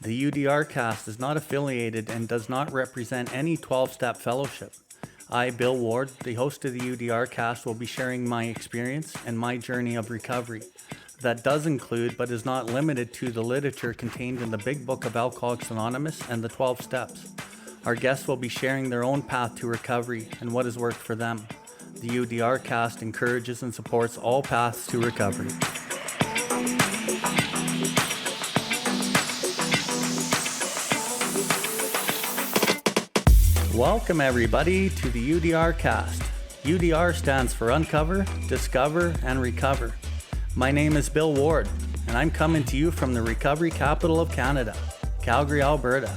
The UDRcast is not affiliated and does not represent any 12-step fellowship. I, Bill Ward, the host of the UDRcast, will be sharing my experience and my journey of recovery. That does include, but is not limited to, the literature contained in the Big Book of Alcoholics Anonymous and the 12 Steps. Our guests will be sharing their own path to recovery and what has worked for them. The UDRcast encourages and supports all paths to recovery. Welcome everybody to the UDRcast. UDR stands for Uncover, Discover, and Recover. My name is Bill Ward, and I'm coming to you from the recovery capital of Canada, Calgary, Alberta.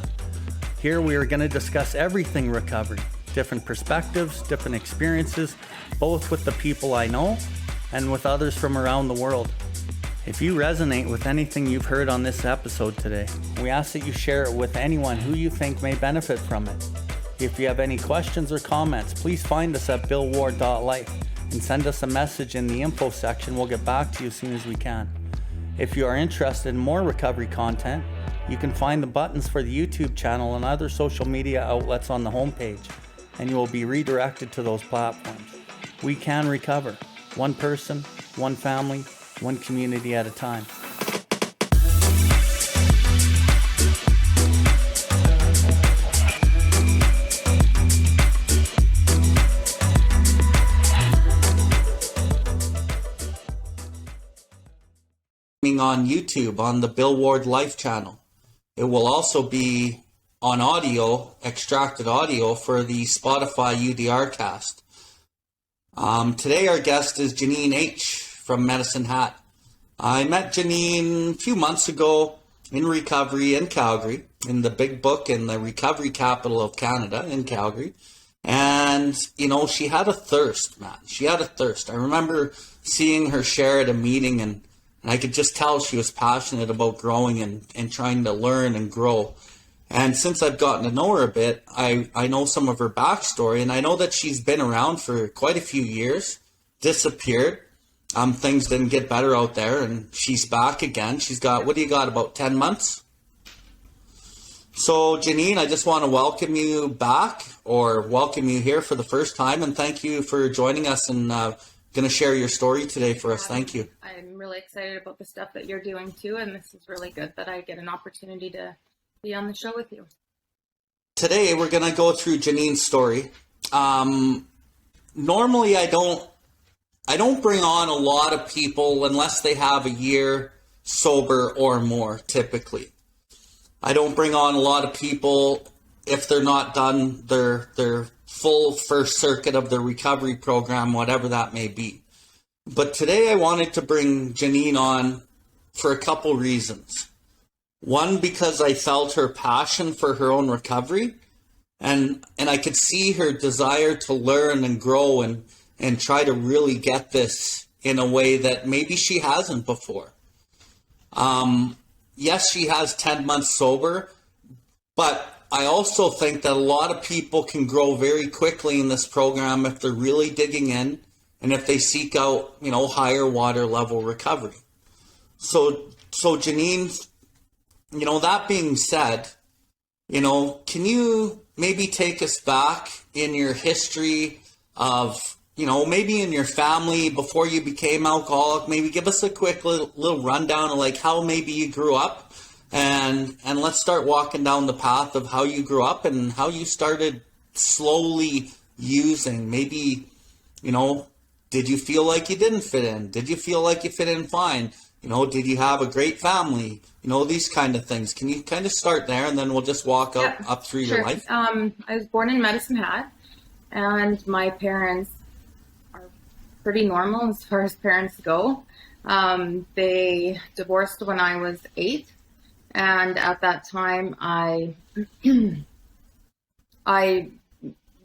Here we are going to discuss everything recovery, different perspectives, different experiences, both with the people I know and with others from around the world. If you resonate with anything you've heard on this episode today, we ask that you share it with anyone who you think may benefit from it. If you have any questions or comments, please find us at BILLWARDLIFE and send us a message in the info section. We'll get back to you as soon as we can. If you are interested in more recovery content, you can find the buttons for the YouTube channel and other social media outlets on the homepage, and you will be redirected to those platforms. We can recover, one person, one family, one community at a time. On YouTube on the Bill Ward Life channel. It will also be on audio, extracted audio for the Spotify UDRcast. Today our guest is Janine H from Medicine Hat. I met Janine a few months ago in recovery in Calgary, in the Big Book in the recovery capital of Canada in Calgary. And, she had a thirst, man. She had a thirst. I remember seeing her share at a meeting, and I could just tell she was passionate about growing and trying to learn and grow. And since I've gotten to know her a bit, I know some of her backstory, and I know that she's been around for quite a few years, disappeared. Things didn't get better out there, and she's back again. She's got, about 10 months? So, Janine, I just want to welcome you back, or welcome you here for the first time, and thank you for joining us and going to share your story today for us. Thank you. I'm really excited about the stuff that you're doing too, and this is really good that I get an opportunity to be on the show with you. Today we're going to go through Janine's story. Normally I don't bring on a lot of people unless they have a year sober or more, typically. I don't bring on a lot of people if they're not done their full first circuit of the recovery program, whatever that may be. But today I wanted to bring Janine on for a couple reasons. One, because I felt her passion for her own recovery, and I could see her desire to learn and grow and try to really get this in a way that maybe she hasn't before. Yes, she has 10 months sober, but I also think that a lot of people can grow very quickly in this program if they're really digging in and if they seek out, higher water level recovery. So Janine, that being said, can you maybe take us back in your history of, maybe in your family before you became alcoholic, maybe give us a quick little rundown of like how maybe you grew up. And let's start walking down the path of how you grew up and how you started slowly using. Maybe, did you feel like you didn't fit in? Did you feel like you fit in fine? Did you have a great family? These kind of things. Can you kind of start there and then we'll just walk up through your life? I was born in Medicine Hat, and my parents are pretty normal as far as parents go. They divorced when I was 8. And at that time, I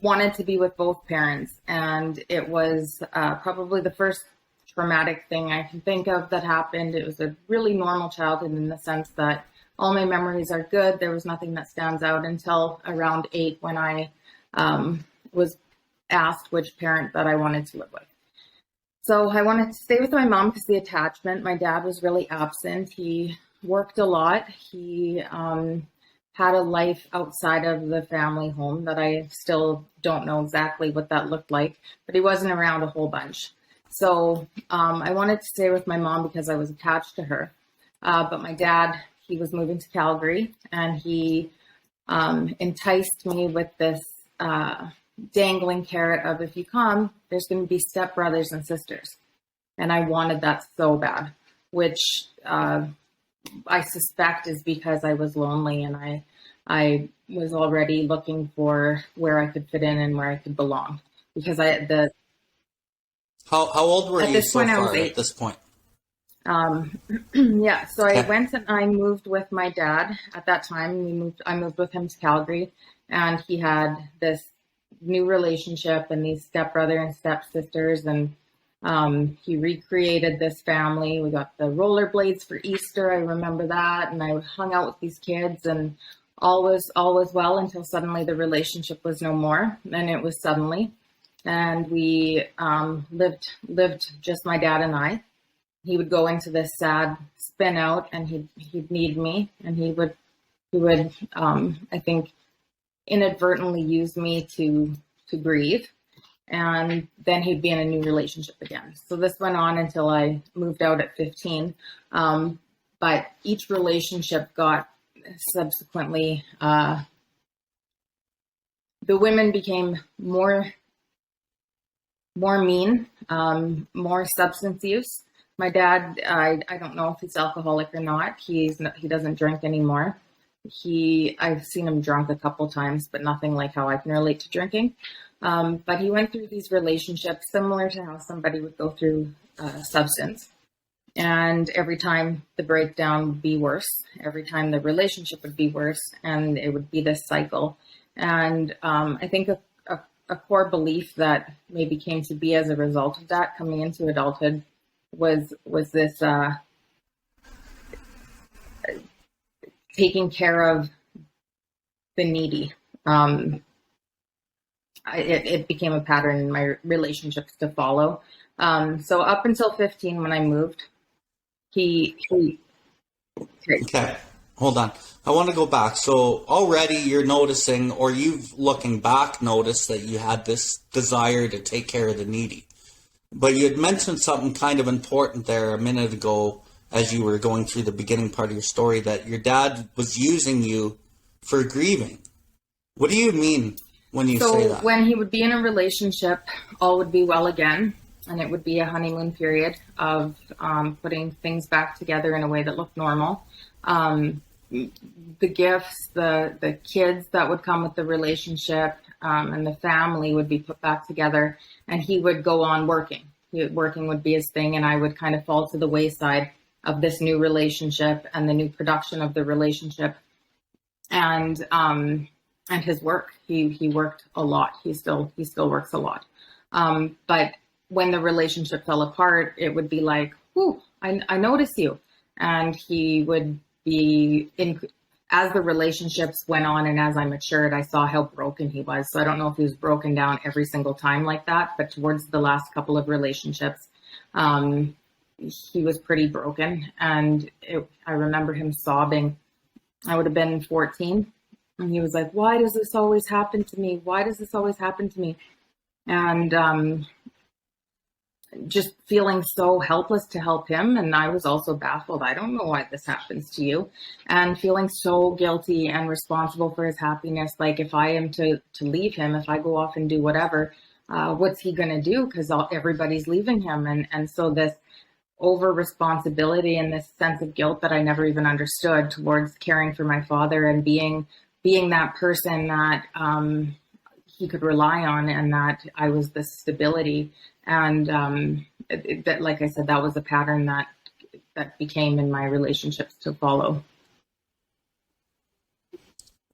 wanted to be with both parents. And it was probably the first traumatic thing I can think of that happened. It was a really normal childhood in the sense that all my memories are good. There was nothing that stands out until around 8 when I was asked which parent that I wanted to live with. So I wanted to stay with my mom because the attachment. My dad was really absent. He worked a lot. He had a life outside of the family home that I still don't know exactly what that looked like, but he wasn't around a whole bunch. So I wanted to stay with my mom because I was attached to her. But my dad, he was moving to Calgary, and he enticed me with this dangling carrot of, if you come, there's going to be stepbrothers and sisters. And I wanted that so bad, which I suspect is because I was lonely, and I was already looking for where I could fit in and where I could belong. Because how old were you so I was far 8. at this point? Yeah, so I Okay. went and I moved with my dad at that time. I moved with him to Calgary, and he had this new relationship and these stepbrother and stepsisters, and he recreated this family. We got the rollerblades for Easter. I remember that, and I hung out with these kids, and all was well until suddenly the relationship was no more, and it was suddenly, and we lived just my dad and I. He would go into this sad spin out, and he'd need me, and he would I think inadvertently use me to grieve, and then he'd be in a new relationship again. So this went on until I moved out at 15. But each relationship got subsequently, the women became more mean, more substance use. My dad, I don't know if he's alcoholic or not. He doesn't drink anymore. I've seen him drunk a couple times, but nothing like how I can relate to drinking. But he went through these relationships similar to how somebody would go through substance. And every time the breakdown would be worse, every time the relationship would be worse, and it would be this cycle. And I think a core belief that maybe came to be as a result of that coming into adulthood was this taking care of the needy. It became a pattern in my relationships to follow. So up until 15, when I moved, Okay, hold on. I want to go back. So already you're noticing, or you've looking back noticed that you had this desire to take care of the needy. But you had mentioned something kind of important there a minute ago as you were going through the beginning part of your story, that your dad was using you for grieving. What do you mean when you say that? So when he would be in a relationship, all would be well again. And it would be a honeymoon period of putting things back together in a way that looked normal. The gifts, the kids that would come with the relationship, and the family would be put back together. And he would go on working. Working would be his thing, and I would kind of fall to the wayside of this new relationship and the new production of the relationship. And his work. He worked a lot. He still works a lot. But when the relationship fell apart, it would be like, "Ooh, I notice you," and he would be as the relationships went on and as I matured, I saw how broken he was. So I don't know if he was broken down every single time like that, but towards the last couple of relationships, he was pretty broken, and I remember him sobbing. I would have been 14, and he was like, "Why does this always happen to me? Why does this always happen to me?" And just feeling so helpless to help him. And I was also baffled. I don't know why this happens to you. And feeling so guilty and responsible for his happiness. Like, if I am to leave him, if I go off and do whatever, what's he going to do? Because everybody's leaving him. And so this over responsibility and this sense of guilt that I never even understood towards caring for my father and being that person that he could rely on, and that I was the stability. And that, like I said, that was a pattern that became in my relationships to follow.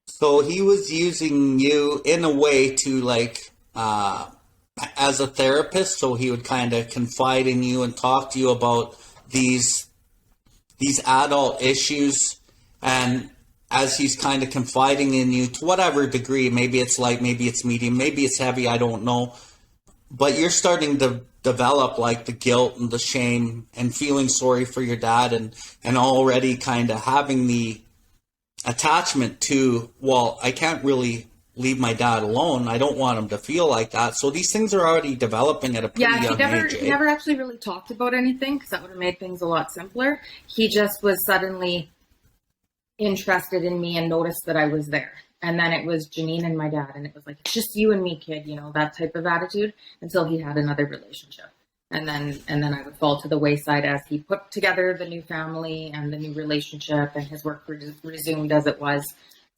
So he was using you in a way to, like, as a therapist, so he would kind of confide in you and talk to you about these adult issues, and as he's kind of confiding in you to whatever degree, maybe it's light, maybe it's medium, maybe it's heavy, I don't know, but you're starting to develop like the guilt and the shame and feeling sorry for your dad, and already kind of having the attachment to, well, I can't really leave my dad alone. I don't want him to feel like that. So these things are already developing at a pretty young age. He never actually really talked about anything, because that would have made things a lot simpler. He just was suddenly interested in me and noticed that I was there. And then it was Janine and my dad, and it was like, it's just you and me, kid, you know, that type of attitude, until he had another relationship. And then I would fall to the wayside as he put together the new family and the new relationship, and his work resumed as it was.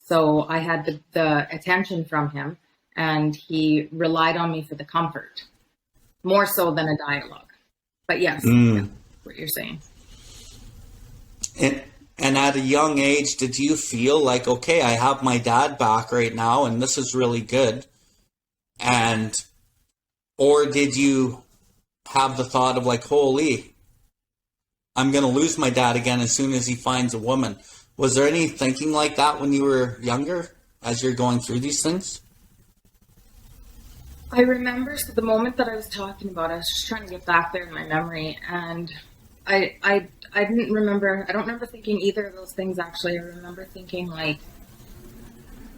So I had the attention from him, and he relied on me for the comfort, more so than a dialogue. But yes, what you're saying. And at a young age, did you feel like, okay, I have my dad back right now, and this is really good? Or did you have the thought of like, holy, I'm going to lose my dad again as soon as he finds a woman? Was there any thinking like that when you were younger, as you're going through these things? I remember, so the moment that I was talking about, I was just trying to get back there in my memory, and I don't remember thinking either of those things, actually. I remember thinking, like,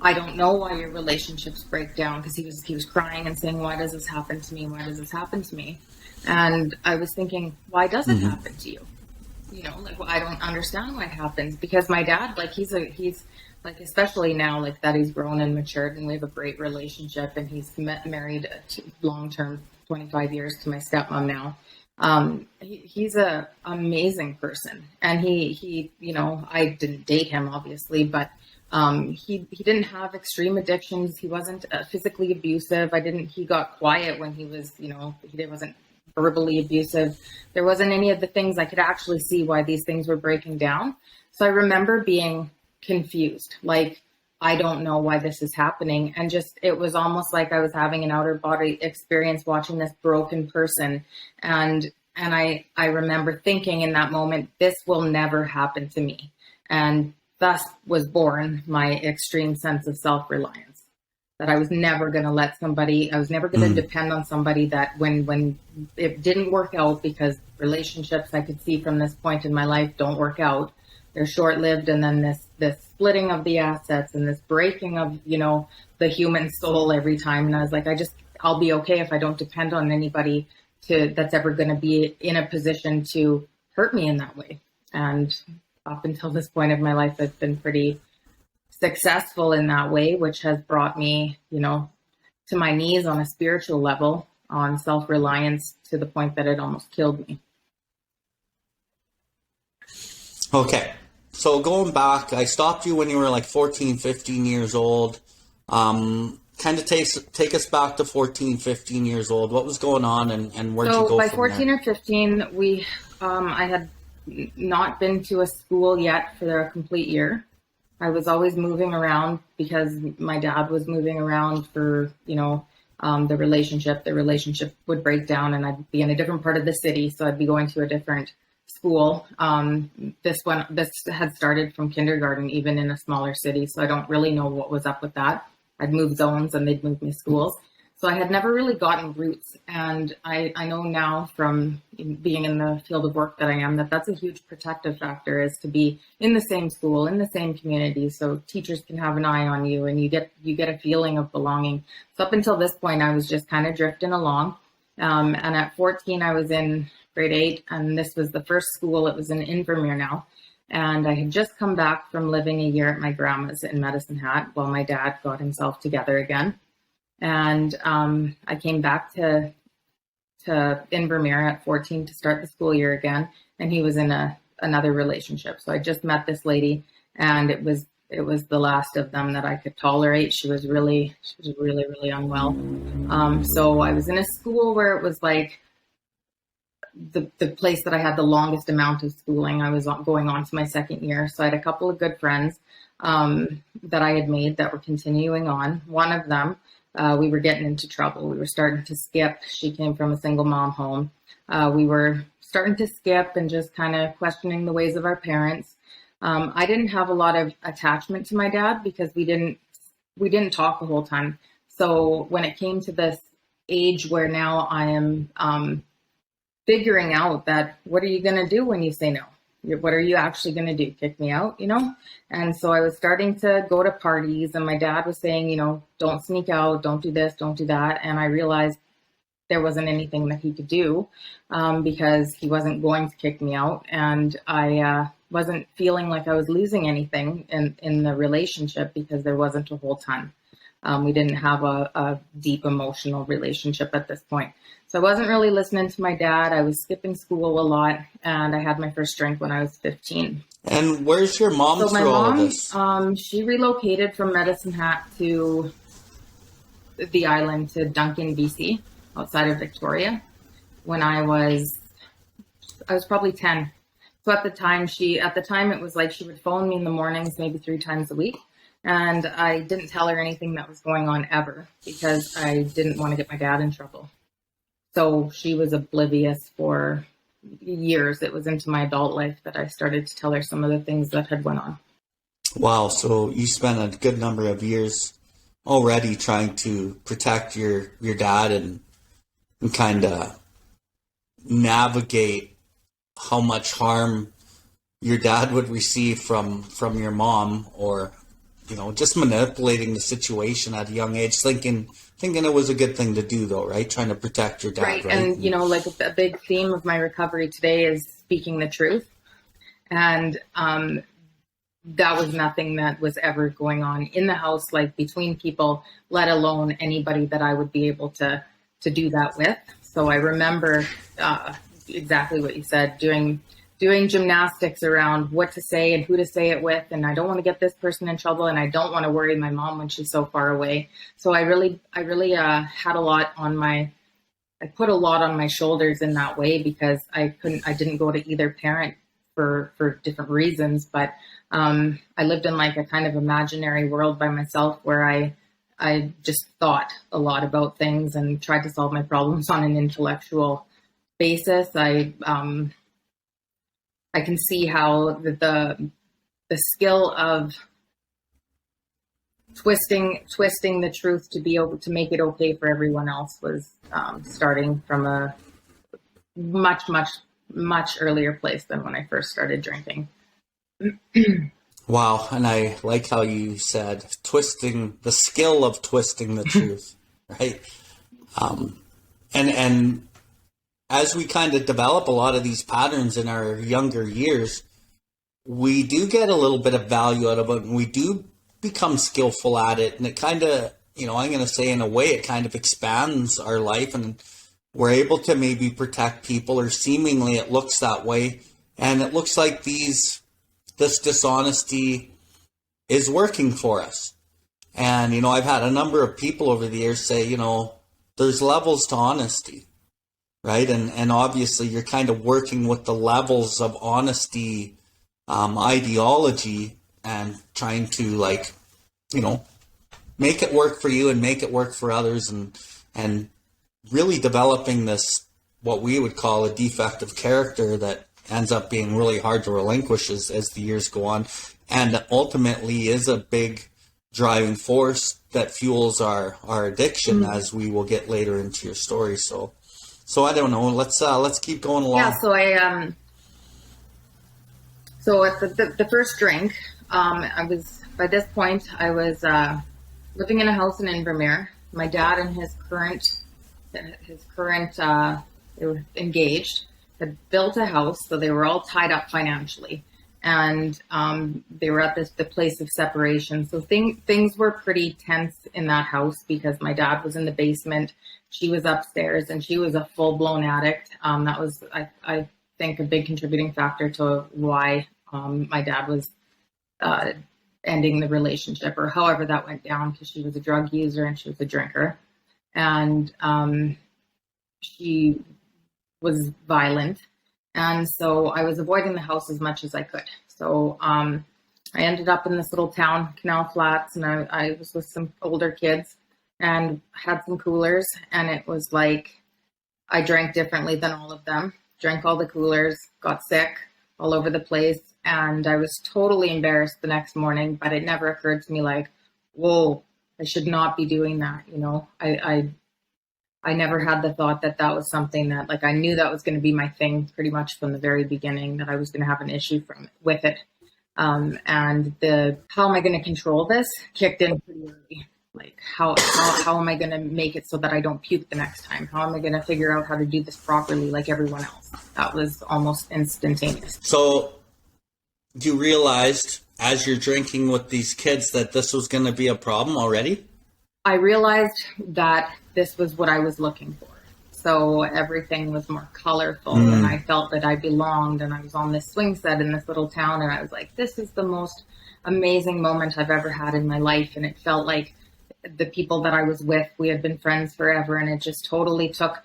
I don't know why your relationships break down, because he was crying and saying, why does this happen to me? Why does this happen to me? And I was thinking, why does it happen to you? You know, like, well, I don't understand why it happens, because my dad, like, he's like, especially now, like, that he's grown and matured, and we have a great relationship, and he's married long-term, 25 years, to my stepmom now. He's a amazing person, and he, you know, I didn't date him, obviously, but he didn't have extreme addictions. He wasn't physically abusive. He got quiet when he was, you know, he wasn't verbally abusive. There wasn't any of the things I could actually see why these things were breaking down. So I remember being confused, like, I don't know why this is happening. And just, it was almost like I was having an outer body experience watching this broken person. And I remember thinking in that moment, this will never happen to me. And thus was born my extreme sense of self-reliance, that I was never going to I was never going to depend on somebody, that when it didn't work out, because relationships, I could see from this point in my life, don't work out. They're short-lived. And then this splitting of the assets and this breaking of, you know, the human soul every time. And I was like, I'll be okay if I don't depend on anybody that's ever going to be in a position to hurt me in that way. And up until this point of my life, I've been pretty successful in that way, which has brought me, you know, to my knees on a spiritual level, on self-reliance, to the point that it almost killed me. Okay. So going back, I stopped you when you were like 14, 15 years old. Kind of take us back to 14, 15 years old. What was going on, and where'd you go from there? So by 14 or 15, I had not been to a school yet for a complete year. I was always moving around because my dad was moving around for, you know, the relationship. The relationship would break down, and I'd be in a different part of the city, so I'd be going to a different school. This had started from kindergarten, even in a smaller city, so I don't really know what was up with that. I'd move zones and they'd move me schools. So I had never really gotten roots. And I know now from being in the field of work that I am, that's a huge protective factor, is to be in the same school, in the same community, so teachers can have an eye on you and you get a feeling of belonging. So up until this point, I was just kind of drifting along. And at 14, I was in grade 8, and this was the first school. It was in Invermere now. And I had just come back from living a year at my grandma's in Medicine Hat while my dad got himself together again. And I came back to Invermere at 14 to start the school year again. And he was in another relationship. So I just met this lady, and it was the last of them that I could tolerate. She was really, really unwell. So I was in a school where it was like the place that I had the longest amount of schooling. I was going on to my second year. So I had a couple of good friends that I had made that were continuing on. One of them, we were getting into trouble. We were starting to skip. She came from a single mom home. We were starting to skip and just kind of questioning the ways of our parents. I didn't have a lot of attachment to my dad because we didn't talk the whole time. So when it came to this age where now I am figuring out that, what are you going to do when you say no? What are you actually going to do? Kick me out, And so I was starting to go to parties, and my dad was saying, don't sneak out, don't do this, don't do that. And I realized there wasn't anything that he could do, because he wasn't going to kick me out. And I wasn't feeling like I was losing anything in the relationship, because there wasn't a whole ton. We didn't have a deep emotional relationship at this point. So I wasn't really listening to my dad. I was skipping school a lot, and I had my first drink when I was 15. And where's your mom through all this? She relocated from Medicine Hat to the island, to Duncan, BC, outside of Victoria, when I was probably 10. So at the time it was like she would phone me in the mornings, maybe 3 times a week. And I didn't tell her anything that was going on ever, because I didn't want to get my dad in trouble. So she was oblivious for years. It was into my adult life that I started to tell her some of the things that had went on. Wow. So you spent a good number of years already trying to protect your dad and kind of navigate how much harm your dad would receive from your mom, or just manipulating the situation at a young age, thinking it was a good thing to do, though, right? Trying to protect your dad, right? And, like a big theme of my recovery today is speaking the truth. And that was nothing that was ever going on in the house, like between people, let alone anybody that I would be able to do that with. So I remember exactly what you said, doing gymnastics around what to say and who to say it with. And I don't want to get this person in trouble, and I don't want to worry my mom when she's so far away. So I really had a lot on I put a lot on my shoulders in that way, because I didn't go to either parent for different reasons. But I lived in like a kind of imaginary world by myself, where I just thought a lot about things and tried to solve my problems on an intellectual basis. I can see how the skill of twisting the truth to be able to make it okay for everyone else was starting from a much, much, much earlier place than when I first started drinking. Wow. And I like how you said the skill of twisting the truth, right? And as we kind of develop a lot of these patterns in our younger years, we do get a little bit of value out of it, and we do become skillful at it. And it kind of, I'm going to say, in a way, it kind of expands our life, and we're able to maybe protect people, or seemingly it looks that way. And it looks like this dishonesty is working for us. And, I've had a number of people over the years say, there's levels to honesty. Right. And obviously you're kind of working with the levels of honesty ideology, and trying to make it work for you and make it work for others, and really developing this, what we would call a defect of character that ends up being really hard to relinquish as the years go on, and ultimately is a big driving force that fuels our addiction, as we will get later into your story. So I don't know. Let's keep going along. Yeah. So at the first drink, by this point I was living in a house in Invermere. My dad and his current they were engaged, had built a house, so they were all tied up financially, and they were at the place of separation. So things were pretty tense in that house, because my dad was in the basement. She was upstairs, and she was a full-blown addict. That was, I think, a big contributing factor to why my dad was ending the relationship, or however that went down, because she was a drug user and she was a drinker. And she was violent. And so I was avoiding the house as much as I could. So I ended up in this little town, Canal Flats, and I was with some older kids, and had some coolers, and it was like I drank differently than all of them. Drank all the coolers, got sick all over the place, and I was totally embarrassed the next morning, but it never occurred to me like, whoa, I should not be doing that. I I never had the thought that that was something that, like, I knew that was going to be my thing pretty much from the very beginning, that I was going to have an issue with it. And the how am I going to control this kicked in pretty early. Like, how am I going to make it so that I don't puke the next time? How am I going to figure out how to do this properly like everyone else? That was almost instantaneous. So you realized as you're drinking with these kids that this was going to be a problem already? I realized that this was what I was looking for. So everything was more colorful and I felt that I belonged, and I was on this swing set in this little town, and I was like, this is the most amazing moment I've ever had in my life. And it felt like the people that I was with, we had been friends forever, and it just totally took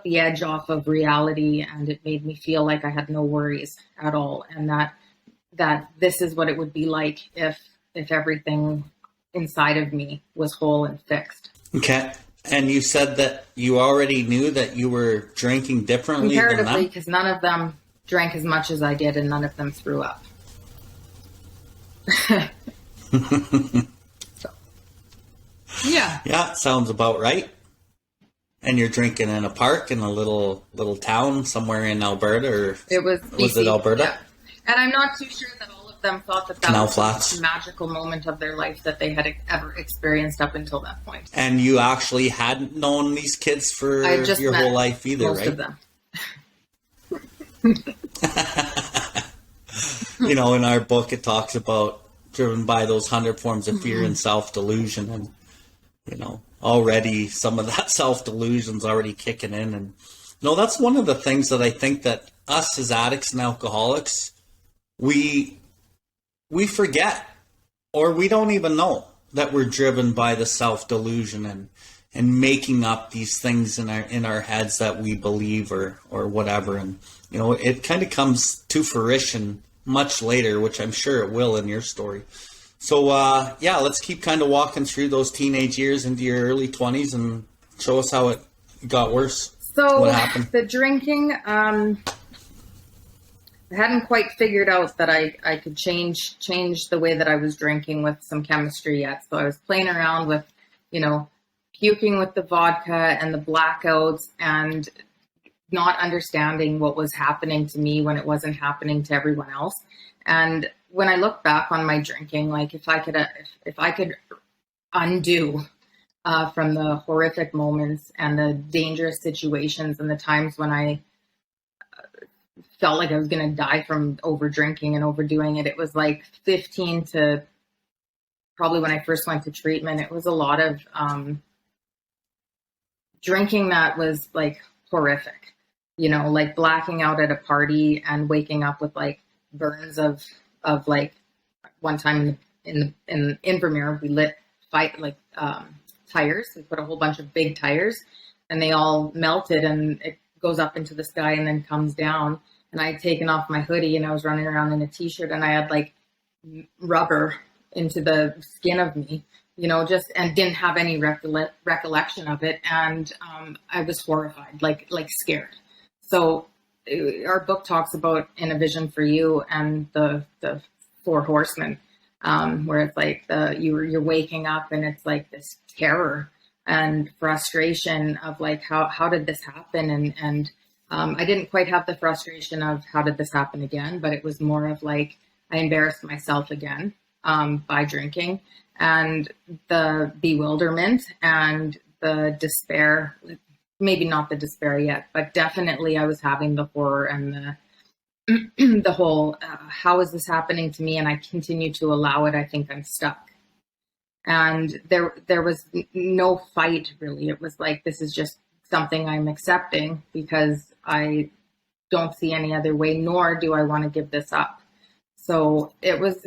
the edge off of reality, and it made me feel like I had no worries at all, and that this is what it would be like if everything inside of me was whole and fixed. Okay. And you said that you already knew that you were drinking differently than Comparatively, them? because none of them drank as much as I did, and none of them threw up. So, yeah. Yeah, sounds about right. And you're drinking in a park in a little town somewhere in Alberta, or It was BC. it Alberta? Yeah. And I'm not too sure that all of them thought that Canal was Flats. the most magical moment of their life that they had ever experienced up until that point. And you actually hadn't known these kids for I just your met whole life either, most right? of them. You know, in our book, it talks about driven by those 100 forms of fear and self-delusion. And, you know, already some of that self-delusion's already kicking in. And, you know, that's one of the things that I think that us as addicts and alcoholics, we forget, or we don't even know that we're driven by the self-delusion and making up these things in our heads that we believe or whatever. And, you know, it kind of comes to fruition much later, which I'm sure it will in your story. So, yeah, let's keep kind of walking through those teenage years into your early 20s and show us how it got worse. So what happened? The drinking, I hadn't quite figured out that I could change the way that I was drinking with some chemistry yet. So I was playing around with, you know, puking with the vodka and the blackouts and not understanding what was happening to me when it wasn't happening to everyone else. And when I look back on my drinking, like if I could undo from the horrific moments and the dangerous situations and the times when I felt like I was going to die from over drinking and overdoing it, it was like 15 to probably when I first went to treatment, it was a lot of drinking that was like horrific, you know, like blacking out at a party and waking up with like burns of like one time in Invermere, we lit tires. We put a whole bunch of big tires and they all melted and it goes up into the sky and then comes down. And I had taken off my hoodie and I was running around in a t-shirt and I had like rubber into the skin of me, you know, and didn't have any recollection of it. And I was horrified, like scared. So our book talks about In a Vision for You and the Four Horsemen, where it's like you're waking up and it's like this terror and frustration of like, how did this happen? And I didn't quite have the frustration of how did this happen again, but it was more of like, I embarrassed myself again by drinking, and the bewilderment and the despair, maybe not the despair yet, but definitely I was having the horror and the whole, how is this happening to me? And I continue to allow it. I think I'm stuck. And there was no fight really. It was like, this is just something I'm accepting because I don't see any other way, nor do I want to give this up. So it was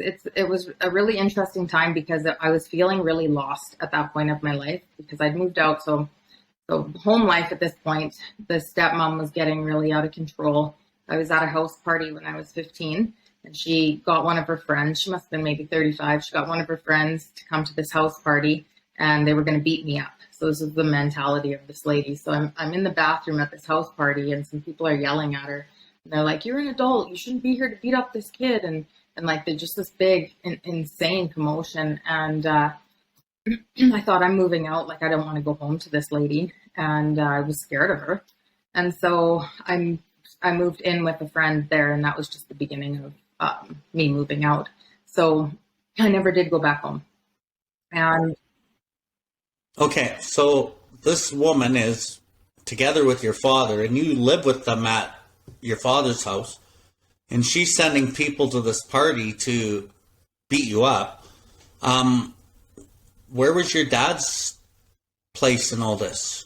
a really interesting time because I was feeling really lost at that point of my life because I'd moved out. So home life at this point, the stepmom was getting really out of control. I was at a house party when I was 15 and she got one of her friends. She must have been maybe 35. She got one of her friends to come to this house party and they were going to beat me up. So this is the mentality of this lady. So I'm in the bathroom at this house party and some people are yelling at her. And they're like, you're an adult. You shouldn't be here to beat up this kid. And like, they're just this big, insane commotion. And I thought, I'm moving out. Like, I don't want to go home to this lady. and I was scared of her. And so I moved in with a friend there, and that was just the beginning of me moving out. So I never did go back home. And Okay, so this woman is together with your father, and you live with them at your father's house, and she's sending people to this party to beat you up. Where was your dad's place in all this?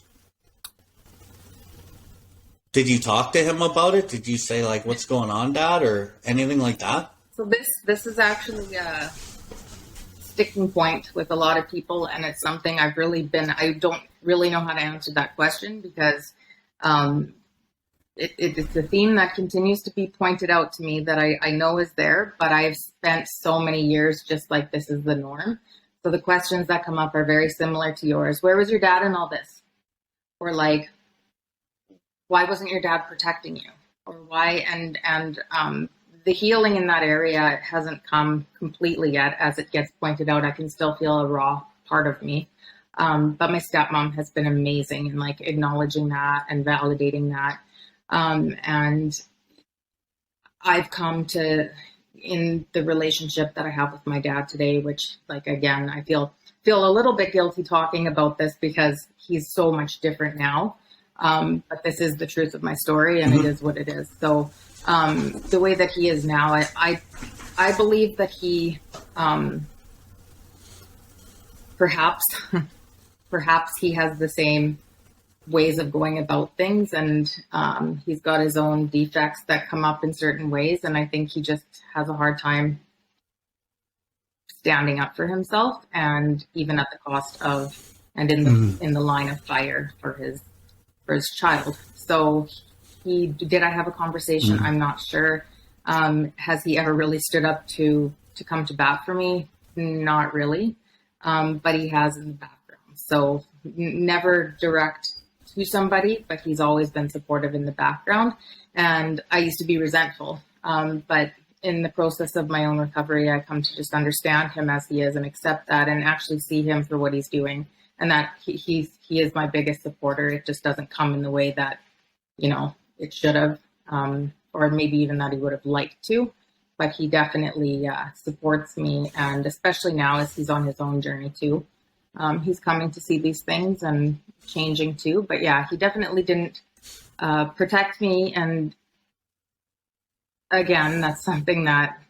Did you talk to him about it? Did you say, like, what's going on, Dad, or anything like that? so this is actually a sticking point with a lot of people, and it's something I don't really know how to answer that question, because it's a theme that continues to be pointed out to me that I know is there, but I've spent so many years just like this is the norm. So the questions that come up are very similar to yours. Where was your dad in all this? Or like, why wasn't your dad protecting you? Or why? And the healing in that area hasn't come completely yet. As it gets pointed out, I can still feel a raw part of me. But my stepmom has been amazing in like acknowledging that and validating that. And I've come to, in the relationship that I have with my dad today, which, like, again, I feel a little bit guilty talking about this because he's so much different now. But this is the truth of my story, and it is what it is. So the way that he is now, I believe that he perhaps he has the same ways of going about things, and he's got his own defects that come up in certain ways, and I think he just has a hard time standing up for himself, and even at the cost of and in the line of fire for his child. So did I have a conversation? I'm not sure. Has he ever really stood up to come to bat for me? Not really. But he has in the background. So never direct to somebody, but he's always been supportive in the background. And I used to be resentful. But in the process of my own recovery, I come to just understand him as he is and accept that and actually see him for what he's doing. And that he is my biggest supporter. It just doesn't come in the way that, it should have, or maybe even that he would have liked to. But he definitely supports me, and especially now as he's on his own journey too. He's coming to see these things and changing too. But yeah, he definitely didn't protect me. And again, that's something that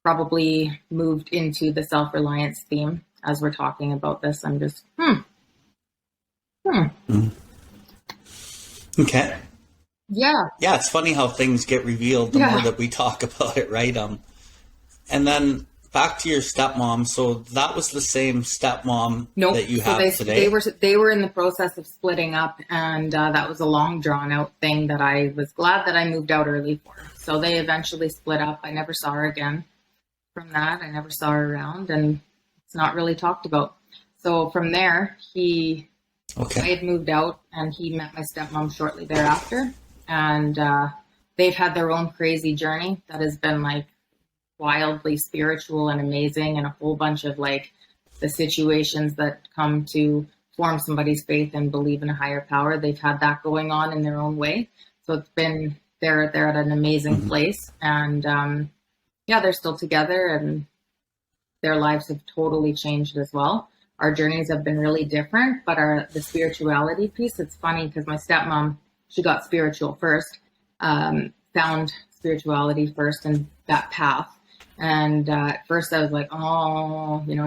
probably moved into the self-reliance theme as we're talking about this. I'm just, Okay. Yeah. Yeah, it's funny how things get revealed the more that we talk about it, right? And then back to your stepmom. So that was the same stepmom that you have today? They were in the process of splitting up, and that was a long drawn out thing that I was glad that I moved out early for. So they eventually split up. I never saw her again from that. I never saw her around, and it's not really talked about. So from there, I had moved out, and he met my stepmom shortly thereafter. And they've had their own crazy journey that has been like wildly spiritual and amazing, and a whole bunch of like the situations that come to form somebody's faith and believe in a higher power. They've had that going on in their own way. So it's been, they're at an amazing place, and they're still together, and their lives have totally changed as well. Our journeys have been really different, but the spirituality piece, it's funny because my stepmom, she got spiritual first, found spirituality first and that path. And at first I was like,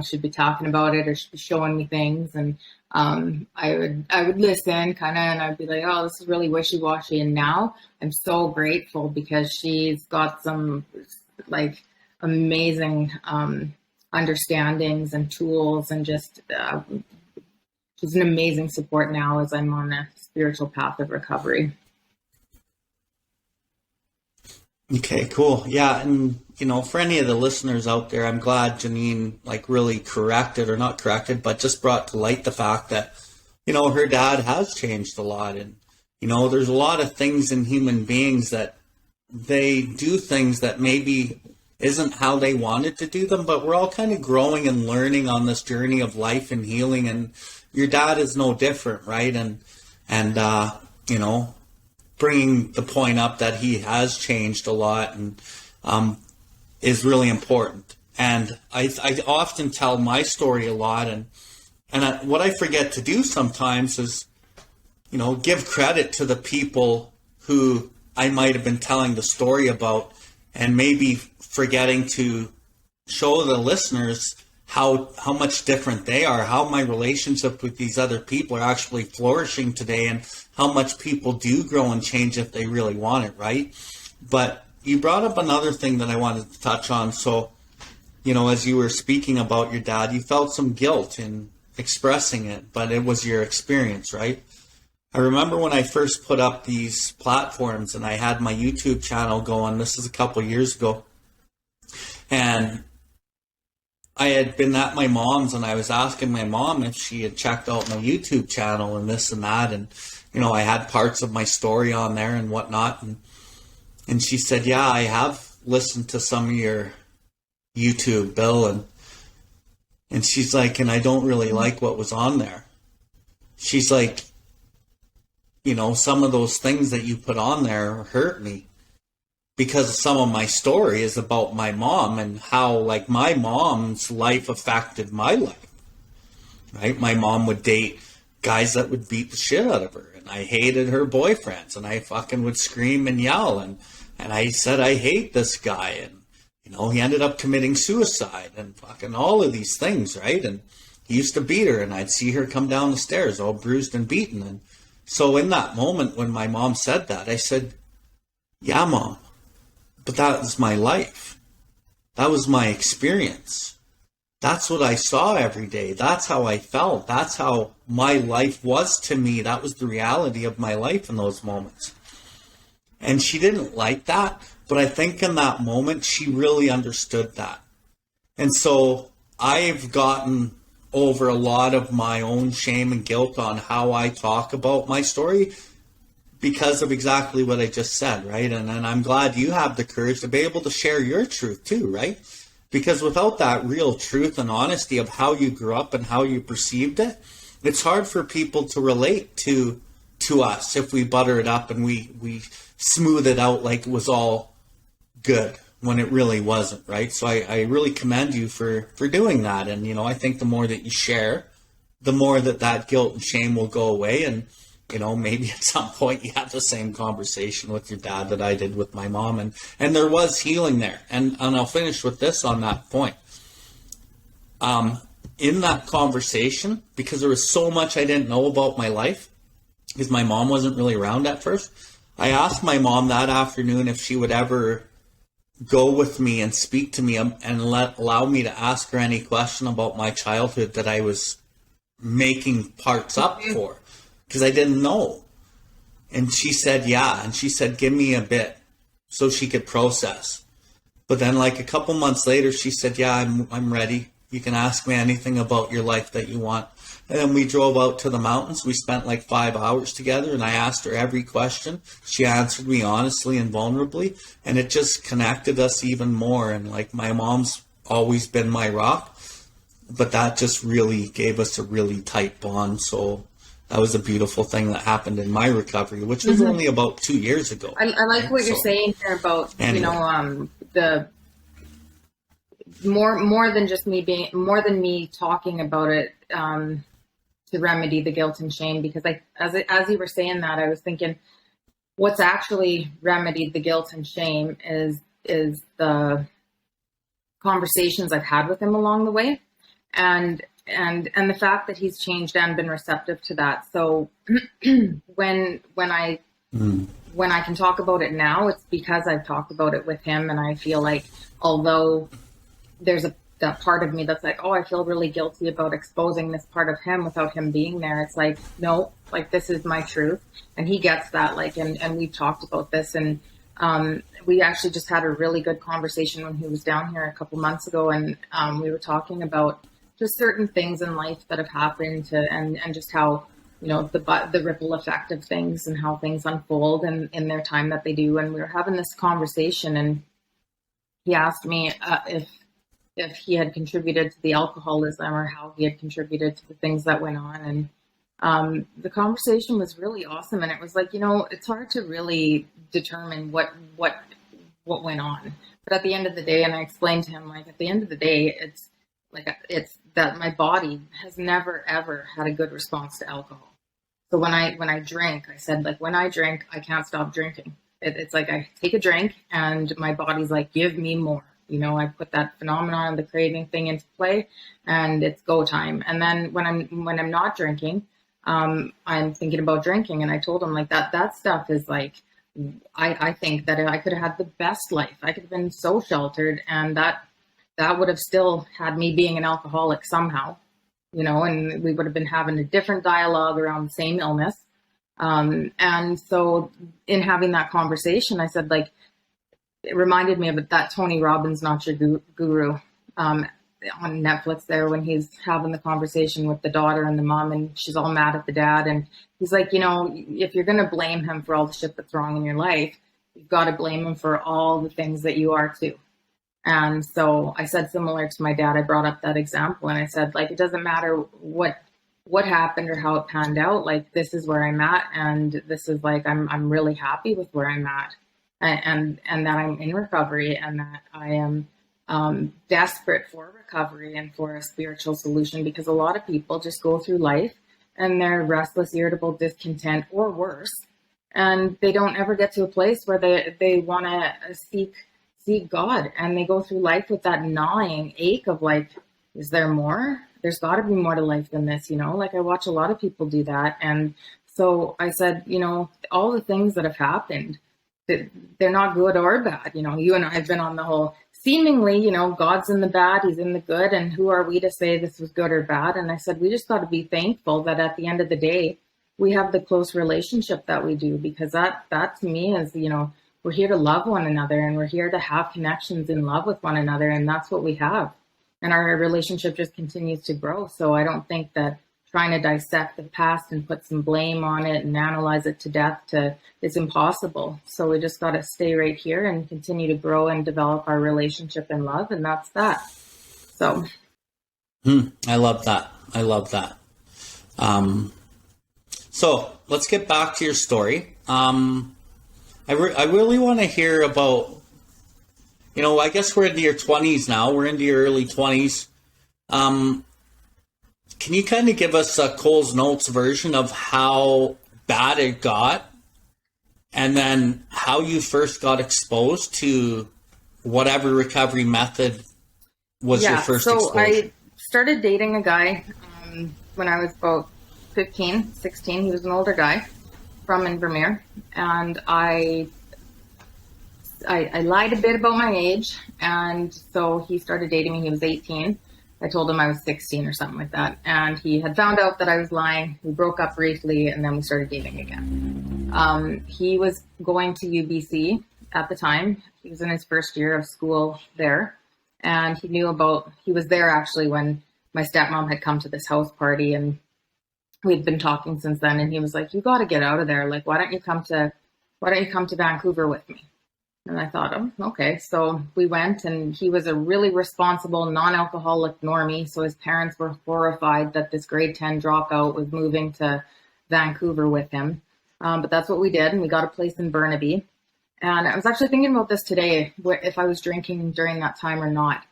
should be talking about it, or should be showing me things. And I would listen kind of, and I'd be like, oh, this is really wishy-washy. And now I'm so grateful because she's got some like amazing understandings and tools, and just she's an amazing support now as I'm on a spiritual path of recovery. Okay, cool. Yeah, and for any of the listeners out there, I'm glad Janine really corrected, or not corrected, but just brought to light the fact that her dad has changed a lot, and there's a lot of things in human beings that they do things that maybe isn't how they wanted to do them, but we're all kind of growing and learning on this journey of life and healing, and your dad is no different, right? And you know, bringing the point up that he has changed a lot and is really important. And I often tell my story a lot, and what I forget to do sometimes is, you know, give credit to the people who I might have been telling the story about, and maybe forgetting to show the listeners how much different they are, how my relationship with these other people are actually flourishing today, and how much people do grow and change if they really want it, right? But you brought up another thing that I wanted to touch on. So, you know, as you were speaking about your dad, you felt some guilt in expressing it, but it was your experience, right? I remember when I first put up these platforms and I had my YouTube channel going, this is a couple years ago, and I had been at my mom's and I was asking my mom if she had checked out my YouTube channel and this and that. And, you know, I had parts of my story on there and whatnot. And she said, yeah, I have listened to some of your YouTube, Bill. And she's like, and I don't really like what was on there. She's like, you know, some of those things that you put on there hurt me, because some of my story is about my mom and how, like, my mom's life affected my life, right? My mom would date guys that would beat the shit out of her, and I hated her boyfriends, and I fucking would scream and yell, and I said, I hate this guy, and, you know, he ended up committing suicide, and fucking all of these things, right? And he used to beat her, and I'd see her come down the stairs all bruised and beaten. And so in that moment when my mom said that, I said, yeah, Mom, but that was my life. That was my experience. That's what I saw every day. That's how I felt. That's how my life was to me. That was the reality of my life in those moments. And she didn't like that, but I think in that moment, she really understood that. And so I've gotten over a lot of my own shame and guilt on how I talk about my story, because of exactly what I just said, right? And I'm glad you have the courage to be able to share your truth too, right? Because without that real truth and honesty of how you grew up and how you perceived it, it's hard for people to relate to us if we butter it up and we smooth it out like it was all good when it really wasn't, right? So I really commend you for doing that. And, you know, I think the more that you share, the more that guilt and shame will go away. And, you know, maybe at some point you have the same conversation with your dad that I did with my mom. And there was healing there. And I'll finish with this on that point. In that conversation, because there was so much I didn't know about my life, because my mom wasn't really around at first, I asked my mom that afternoon if she would ever go with me and speak to me and allow me to ask her any question about my childhood that I was making parts up for, because I didn't know. And she said, yeah. And she said, give me a bit so she could process. But then like a couple months later, she said, yeah, I'm ready. You can ask me anything about your life that you want. And then we drove out to the mountains. We spent like 5 hours together, and I asked her every question. She answered me honestly and vulnerably, and it just connected us even more. And like, my mom's always been my rock, but that just really gave us a really tight bond. So that was a beautiful thing that happened in my recovery, which was only about 2 years ago. I like what you're saying here about, anyway, you know, the more than just more than me talking about it, to remedy the guilt and shame, because as you were saying that, I was thinking what's actually remedied the guilt and shame is the conversations I've had with him along the way, and the fact that he's changed and been receptive to that. So when I can talk about it now, it's because I've talked about it with him, and I feel like, although there's that part of me that's like, oh, I feel really guilty about exposing this part of him without him being there. It's like, no, like, this is my truth. And he gets that, like, and we've talked about this. And we actually just had a really good conversation when he was down here a couple months ago. And we were talking about just certain things in life that have happened and just how, you know, the ripple effect of things and how things unfold in their time that they do. And we were having this conversation, and he asked me if he had contributed to the alcoholism or how he had contributed to the things that went on. And the conversation was really awesome. And it was like, it's hard to really determine what went on. But at the end of the day, and I explained to him, like, at the end of the day, it's that my body has never, ever had a good response to alcohol. So when I drink, I said, like, when I drink, I can't stop drinking. It's like I take a drink and my body's like, give me more. I put that phenomenon, the craving thing into play, and it's go time. And then when I'm not drinking, I'm thinking about drinking. And I told him, like, that stuff is like, I think that I could have had the best life. I could have been so sheltered, and that would have still had me being an alcoholic somehow, and we would have been having a different dialogue around the same illness. And so in having that conversation, I said, like, it reminded me of that Tony Robbins, Not Your Guru, on Netflix there, when he's having the conversation with the daughter and the mom, and she's all mad at the dad. And he's like, if you're going to blame him for all the shit that's wrong in your life, you've got to blame him for all the things that you are too. And so I said, similar to my dad, I brought up that example, and I said, like, it doesn't matter what happened or how it panned out. Like, this is where I'm at, and this is like, I'm really happy with where I'm at, and that I'm in recovery, and that I am desperate for recovery and for a spiritual solution, because a lot of people just go through life and they're restless, irritable, discontent, or worse, and they don't ever get to a place where they want to seek God, and they go through life with that gnawing ache of, like, is there more? There's got to be more to life than this, like, I watch a lot of people do that. And so I said, all the things that have happened, they're not good or bad. You and I have been on the whole, seemingly, God's in the bad, he's in the good, and who are we to say this was good or bad? And I said, we just got to be thankful that at the end of the day, we have the close relationship that we do, because that to me is, we're here to love one another, and we're here to have connections in love with one another. And that's what we have. And our relationship just continues to grow. So I don't think that trying to dissect the past and put some blame on it and analyze it to death it's impossible. So we just got to stay right here and continue to grow and develop our relationship in love. And that's that. So. I love that. I love that. So let's get back to your story. I really want to hear about, I guess we're into your 20s now. We're into your early 20s. Can you kind of give us a Cole's Notes version of how bad it got, and then how you first got exposed to whatever recovery method was your first exposure? So I started dating a guy when I was about 15, 16. He was an older guy from Invermere, and I lied a bit about my age, and so he started dating me. He was 18. I told him I was 16 or something like that, and he had found out that I was lying. We broke up briefly, and then we started dating again. He was going to UBC at the time. He was in his first year of school there, and he was there actually when my stepmom had come to this house party, and we'd been talking since then. And he was like, you got to get out of there. Like, why don't you come to Vancouver with me? And I thought, oh, okay. So we went, and he was a really responsible, non-alcoholic normie. So his parents were horrified that this grade 10 dropout was moving to Vancouver with him. But that's what we did. And we got a place in Burnaby. And I was actually thinking about this today, if I was drinking during that time or not.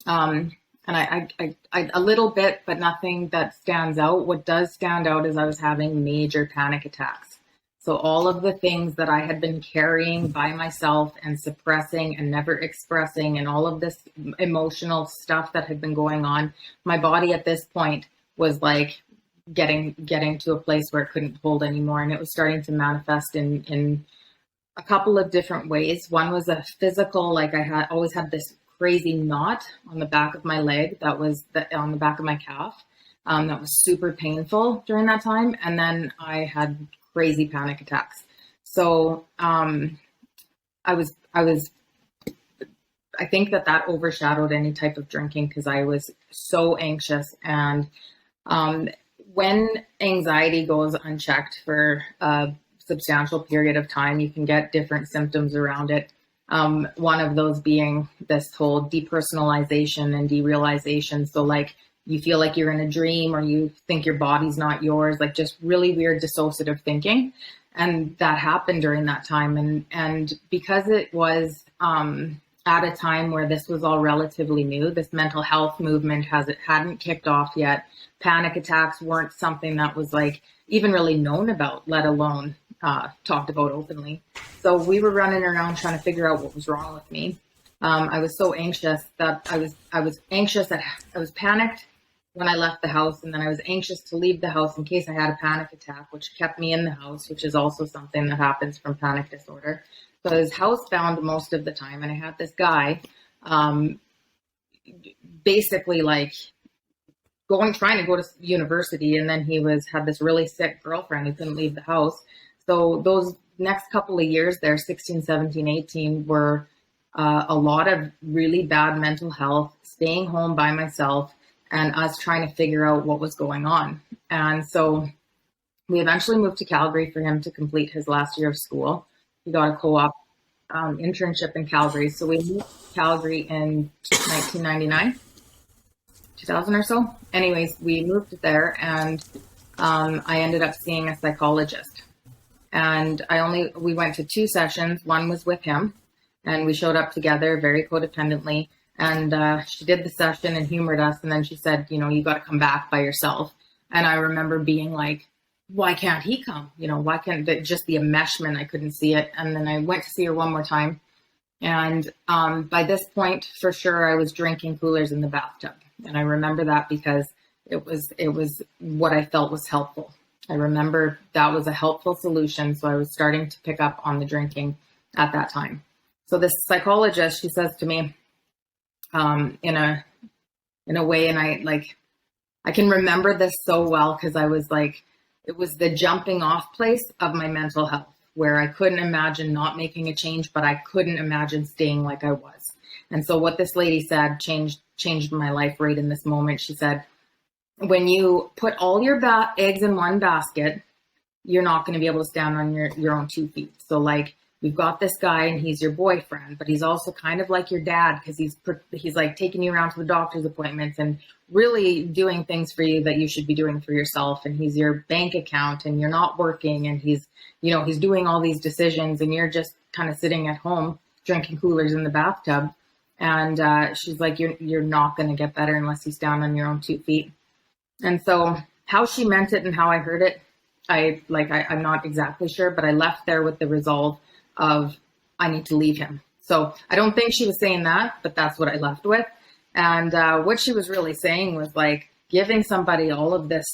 And I a little bit, but nothing that stands out. What does stand out is I was having major panic attacks. So all of the things that I had been carrying by myself and suppressing and never expressing, and all of this emotional stuff that had been going on, my body at this point was like getting to a place where it couldn't hold anymore. And it was starting to manifest in a couple of different ways. One was a physical, like I always had this crazy knot on the back of my leg that was on the back of my calf. That was super painful during that time. And then I had crazy panic attacks. So I think that overshadowed any type of drinking, because I was so anxious. And when anxiety goes unchecked for a substantial period of time, you can get different symptoms around it. One of those being this whole depersonalization and derealization. So like you feel like you're in a dream, or you think your body's not yours, like just really weird dissociative thinking. And that happened during that time. And because it was at a time where this was all relatively new, this mental health movement hadn't kicked off yet. Panic attacks weren't something that was like even really known about, let alone talked about openly. So we were running around trying to figure out what was wrong with me. I was so anxious that I was panicked when I left the house, and then I was anxious to leave the house in case I had a panic attack, which kept me in the house, which is also something that happens from panic disorder. So I was housebound most of the time, and I had this guy basically like trying to go to university, and then he had this really sick girlfriend who couldn't leave the house. So those next couple of years there, 16, 17, 18, were a lot of really bad mental health, staying home by myself, and us trying to figure out what was going on. And so we eventually moved to Calgary for him to complete his last year of school. He got a co-op internship in Calgary. So we moved to Calgary in 1999, 2000 or so. Anyways, we moved there, and I ended up seeing a psychologist. And we went to 2 sessions. One was with him, and we showed up together very codependently. And she did the session and humored us. And then she said, you got to come back by yourself. And I remember being like, why can't he come? Why can't just the enmeshment? I couldn't see it. And then I went to see her one more time. And by this point, for sure, I was drinking coolers in the bathtub. And I remember that because it was what I felt was helpful. I remember that was a helpful solution. So I was starting to pick up on the drinking at that time. So this psychologist, she says to me, in a way, and I can remember this so well, because I was like, it was the jumping off place of my mental health, where I couldn't imagine not making a change, but I couldn't imagine staying like I was. And so what this lady said changed my life right in this moment. She said, when you put all your eggs in one basket, you're not going to be able to stand on your own 2 feet. So like, we've got this guy, and he's your boyfriend, but he's also kind of like your dad, because he's like taking you around to the doctor's appointments and really doing things for you that you should be doing for yourself. And he's your bank account, and you're not working, and he's doing all these decisions, and you're just kind of sitting at home drinking coolers in the bathtub. And she's like, you're not going to get better unless you stand on your own 2 feet. And so how she meant it and how I heard it, I'm not exactly sure, but I left there with the resolve of I need to leave him. So I don't think she was saying that, but that's what I left with. And what she was really saying was like giving somebody all of this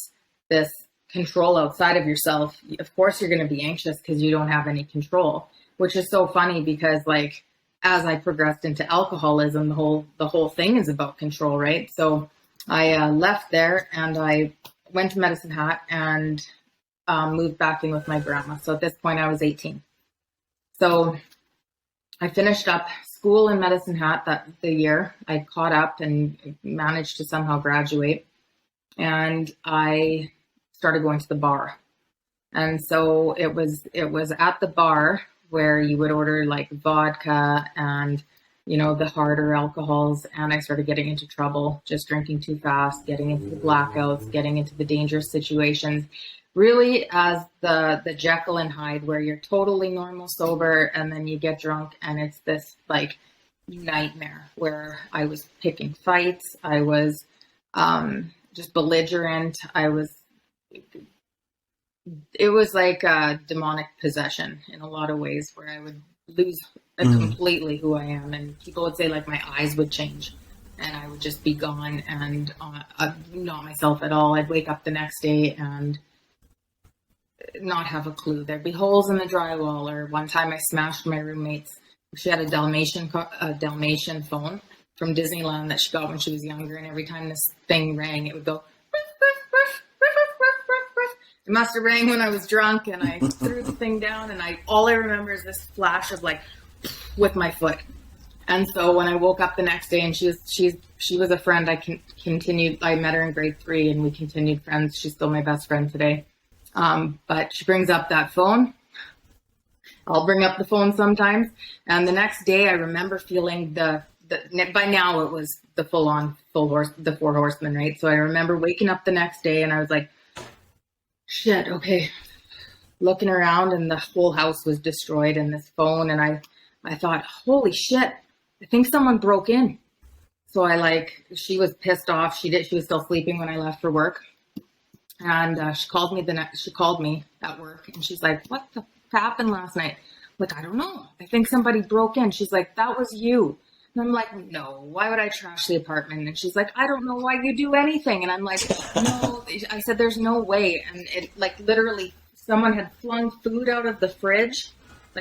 control outside of yourself. Of course, you're going to be anxious because you don't have any control, which is so funny because like as I progressed into alcoholism, the whole thing is about control, right? So I left there, and I went to Medicine Hat and moved back in with my grandma. So at this point, I was 18. So I finished up school in Medicine Hat the year. I caught up and managed to somehow graduate, and I started going to the bar. And so it was at the bar where you would order like vodka and the harder alcohols, and I started getting into trouble, just drinking too fast, getting into the blackouts, getting into the dangerous situations, really as the Jekyll and Hyde, where you're totally normal sober, and then you get drunk, and it's this like nightmare where I was picking fights, I was just belligerent, it was like a demonic possession in a lot of ways, where I would lose completely who I am, and people would say like my eyes would change, and I would just be gone and not myself at all. I'd wake up the next day and not have a clue. There'd be holes in the drywall, or one time I smashed my roommate's. She had a Dalmatian phone from Disneyland that she got when she was younger, and every time this thing rang, it would go. It must have rang when I was drunk, and I threw the thing down, and all I remember is this flash of like with my foot. And so when I woke up the next day, and she was a friend, I met her in grade 3, and we continued friends. She's still my best friend today. But she brings up that phone, I'll bring up the phone sometimes. And the next day I remember feeling by now it was the the four horsemen, right? So I remember waking up the next day and I was like, shit, okay. Looking around and the whole house was destroyed and this phone. And I thought, holy shit, I think someone broke in. So she was pissed off. She was still sleeping when I left for work. And she called me at work and she's like, what the happened last night? I'm like, I don't know. I think somebody broke in. She's like, that was you. And I'm like, no, why would I trash the apartment? And she's like, I don't know why you do anything. And I'm like, no, I said, there's no way. And it literally someone had flung food out of the fridge.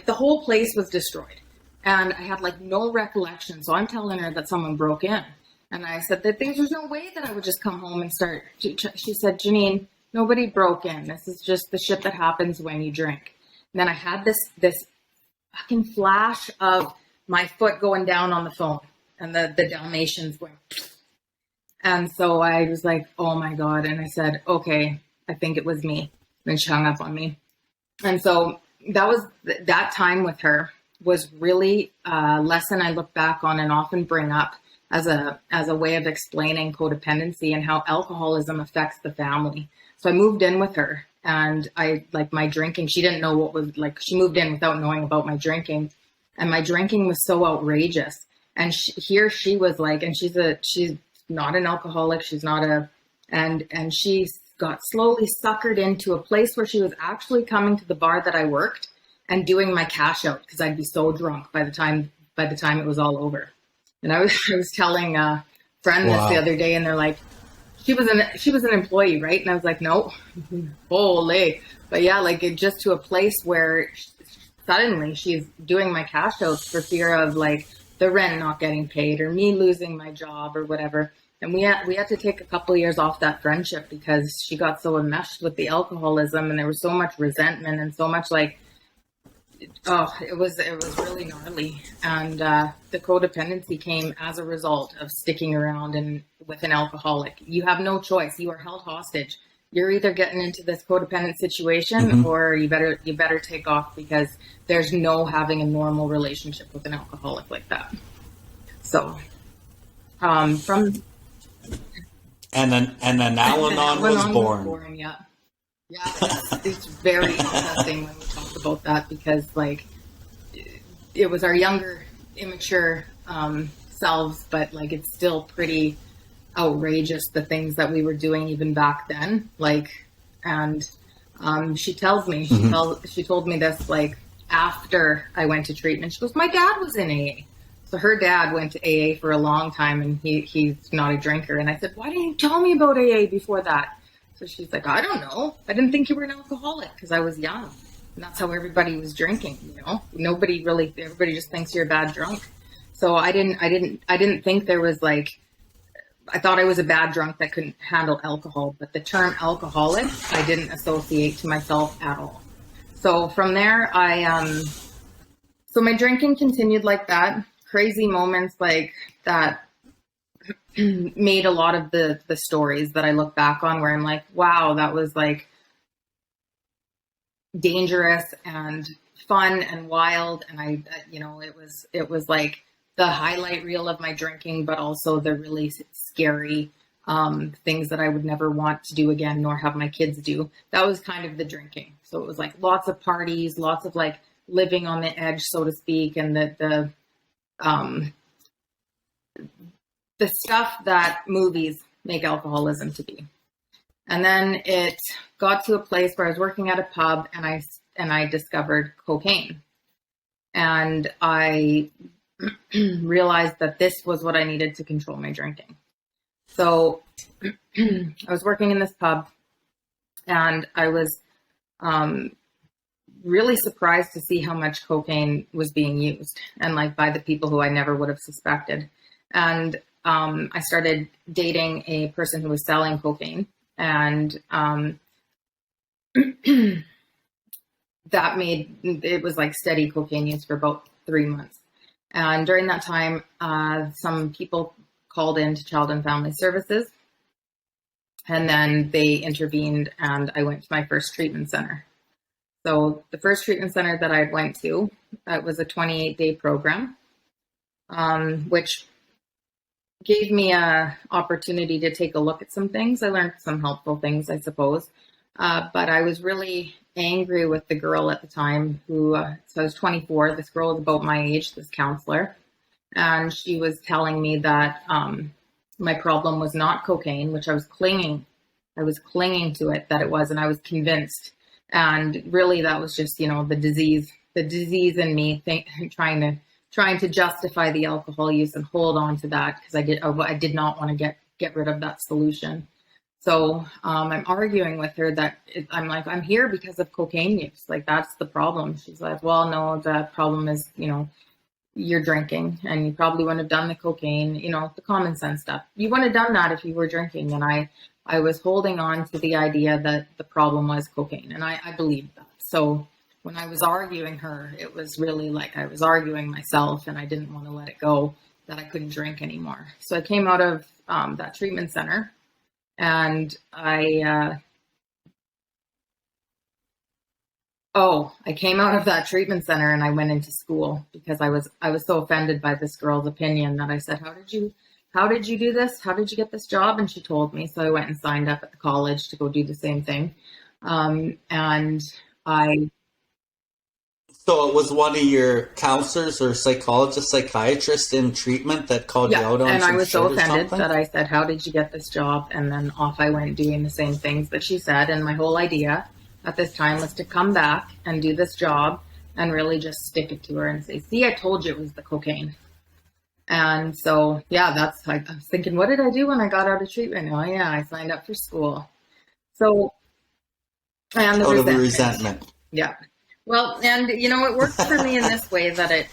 The whole place was destroyed. And I had no recollection. So I'm telling her that someone broke in. And I said that there's no way that I would just come home and start. She said, Janine, nobody broke in. This is just the shit that happens when you drink. And then I had this fucking flash of my foot going down on the phone and the Dalmatians went. And so I was like, oh my God. And I said, okay, I think it was me. And she hung up on me. And so that time with her was really a lesson I look back on and often bring up as a way of explaining codependency and how alcoholism affects the family. So I moved in with her and my drinking, she didn't know what was she moved in without knowing about my drinking, and my drinking was so outrageous. And she was and she's not an alcoholic. She's not and she got slowly suckered into a place where she was actually coming to the bar that I worked and doing my cash out because I'd be so drunk by the time it was all over. And I was telling a friend this the other day, and they're like, she was an employee, right? And I was like, no, holy, but yeah, it just to a place where suddenly she's doing my cash outs for fear of the rent not getting paid or me losing my job or whatever. And we had to take a couple of years off that friendship because she got so enmeshed with the alcoholism, and there was so much resentment and so much it was really gnarly. And the codependency came as a result of sticking around and with an alcoholic. You have no choice. You are held hostage. You're either getting into this codependent situation or you better take off, because there's no having a normal relationship with an alcoholic like that. So from and then Al-Anon was born. Yeah, it's very interesting when we talk about that, because it was our younger, immature selves, but it's still pretty outrageous, the things that we were doing even back then. And she tells me, she told me this after I went to treatment. She goes, my dad was in AA. So her dad went to AA for a long time, and he's not a drinker. And I said, why didn't you tell me about AA before that? So she's like, I don't know. I didn't think you were an alcoholic because I was young. And that's how everybody was drinking, everybody just thinks you're a bad drunk. So I didn't think there was I thought I was a bad drunk that couldn't handle alcohol, but the term alcoholic, I didn't associate to myself at all. So from there, so my drinking continued like that. Crazy moments that made a lot of the stories that I look back on where I'm like, wow, that was dangerous and fun and wild. And it was the highlight reel of my drinking, but also the really scary things that I would never want to do again, nor have my kids do. That was kind of the drinking. So it was lots of parties, lots of living on the edge, so to speak, and the stuff that movies make alcoholism to be. And then it got to a place where I was working at a pub, and I discovered cocaine. And I realized that this was what I needed to control my drinking. So I was working in this pub, and I was really surprised to see how much cocaine was being used, and by the people who I never would have suspected. And I started dating a person who was selling cocaine, and that made it was steady cocaine use for about 3 months. And during that time, some people called into Child and Family Services, and then they intervened, and I went to my first treatment center. So the first treatment center that I went to, it was a 28-day program, which gave me a opportunity to take a look at some things. I learned some helpful things, I suppose. But I was really angry with the girl at the time who, so I was 24. This girl was about my age, this counselor. And she was telling me that my problem was not cocaine, which I was clinging to it, that it was, and I was convinced. And really that was just, the disease in me trying to justify the alcohol use and hold on to that because I did not want to get rid of that solution. So I'm arguing with her that I'm here because of cocaine use. Like, that's the problem. She's like, well, no, the problem is, you're drinking and you probably wouldn't have done the cocaine, the common sense stuff. You wouldn't have done that if you were drinking. And I was holding on to the idea that the problem was cocaine. And I believed that. So when I was arguing her, it was really like I was arguing myself, and I didn't want to let it go that I couldn't drink anymore. So I came out of that treatment center, and I came out of that treatment center and I went into school because I was so offended by this girl's opinion that I said, how did you do this? How did you get this job? And she told me. So I went and signed up at the college to go do the same thing. So it was one of your counselors or psychiatrists in treatment that called you out on and some I was shit so or offended something? that I said, how did you get this job? And then off I went doing the same things that she said. And my whole idea at this time was to come back and do this job and really just stick it to her and say, see, I told you it was the cocaine. And so, yeah, I was thinking, what did I do when I got out of treatment? Oh yeah, I signed up for school. So, and the Out of resentment. Yeah. Well, and it worked for me in this way that it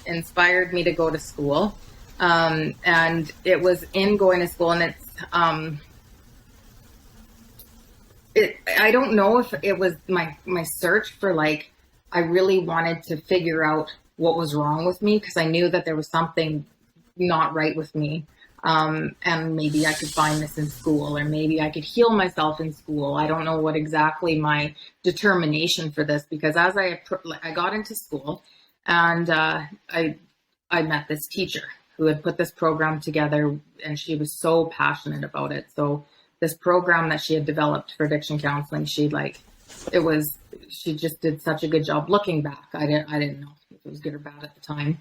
inspired me to go to school. And it was in going to school, and I don't know if it was my search for, like, I really wanted to figure out what was wrong with me because I knew that there was something not right with me. And maybe I could find this in school, or maybe I could heal myself in school. I don't know what exactly my determination for this, because as I got into school, and I met this teacher who had put this program together, and she was so passionate about it. So this program that she had developed for addiction counseling, she just did such a good job. Looking back, I didn't know if it was good or bad at the time,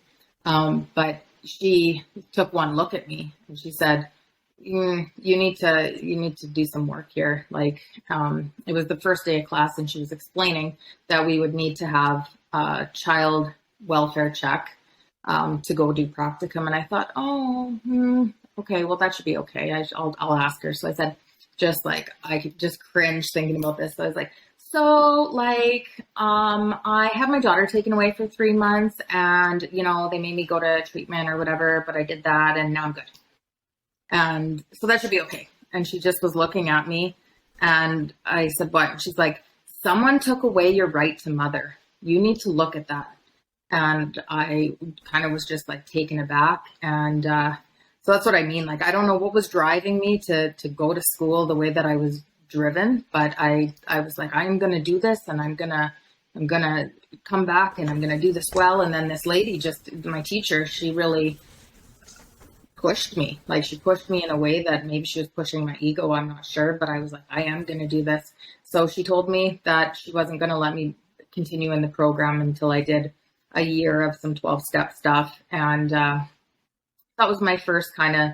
but she took one look at me and she said, you need to do some work here. Like, it was the first day of class, and she was explaining that we would need to have a child welfare check to go do practicum. And I thought, okay, well, that should be okay. I'll ask her. So I said, I could just cringe thinking about this. So I was like, I had my daughter taken away for 3 months, and, they made me go to treatment or whatever, but I did that and now I'm good. And so that should be okay. And she just was looking at me, and I said, what? And she's like, someone took away your right to mother. You need to look at that. And I kind of was just like taken aback. And so that's what I mean. Like, I don't know what was driving me to go to school the way that I was driven, but I was like, I'm going to do this, and I'm going to come back, and I'm going to do this well. And then this lady, my teacher, she really pushed me. Like, she pushed me in a way that maybe she was pushing my ego. I'm not sure, but I was like, I am going to do this. So she told me that she wasn't going to let me continue in the program until I did a year of some 12-step stuff. And that was my first kind of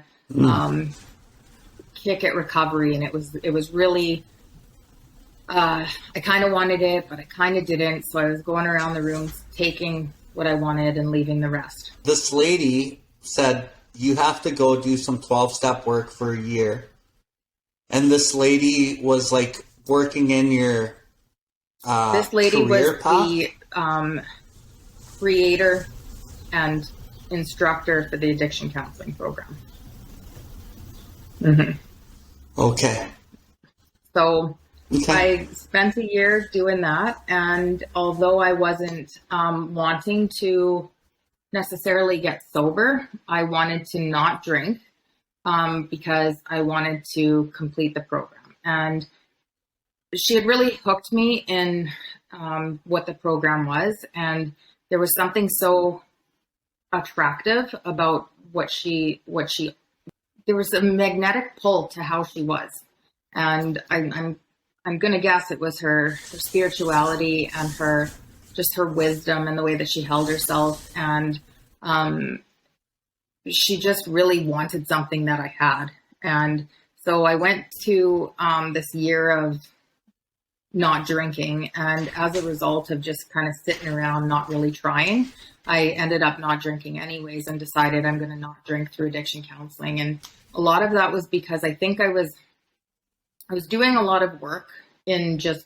kick at recovery. And it was really, I kind of wanted it, but I kind of didn't. So I was going around the rooms, taking what I wanted and leaving the rest. This lady said, you have to go do some 12-step work for a year. And this lady was like working in your this lady was path? the creator and instructor for the addiction counseling program. Mm-hmm. Okay. So I spent a year doing that. And although I wasn't wanting to necessarily get sober, I wanted to not drink because I wanted to complete the program. And she had really hooked me in what the program was. And there was something so attractive about there was a magnetic pull to how she was. And I'm going to guess it was her spirituality and her wisdom and the way that she held herself. And she just really wanted something that I had. And so I went to this year of not drinking. And as a result of just kind of sitting around, not really trying, I ended up not drinking anyways and decided I'm going to not drink through addiction counseling. And a lot of that was because I think I was doing a lot of work in just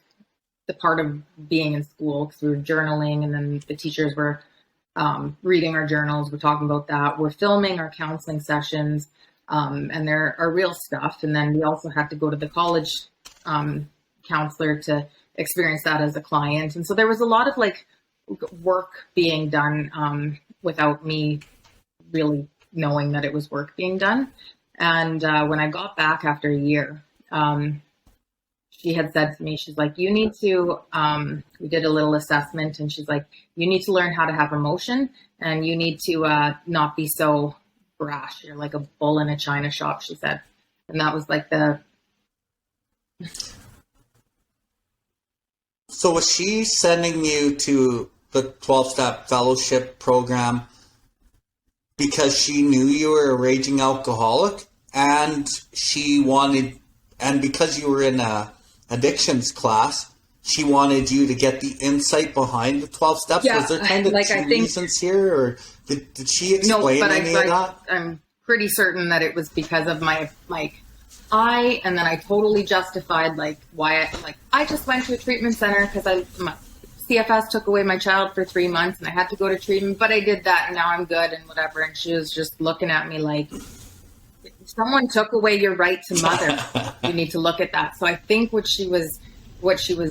the part of being in school through journaling. And then the teachers were reading our journals. We're talking about that. We're filming our counseling sessions. And there are real stuff. And then we also had to go to the college counselor to experience that as a client. And so there was a lot of like work being done without me really knowing that it was work being done. And when I got back after a year, she had said to me, she's like, you need to, we did a little assessment, and she's like, you need to learn how to have emotion, and you need to not be so brash. You're like a bull in a china shop, she said. And that was like So was she sending you to the 12-step fellowship program because she knew you were a raging alcoholic, and because you were in a addictions class, she wanted you to get the insight behind the 12 steps? Yeah, was there kind of like, two reasons here, or did she explain any of that? I'm pretty certain that it was because of my, and then I totally justified why I just went to a treatment center because my CFS took away my child for 3 months and I had to go to treatment, but I did that and now I'm good and whatever. And she was just looking at me like, someone took away your right to mother. You need to look at that. So I think what she was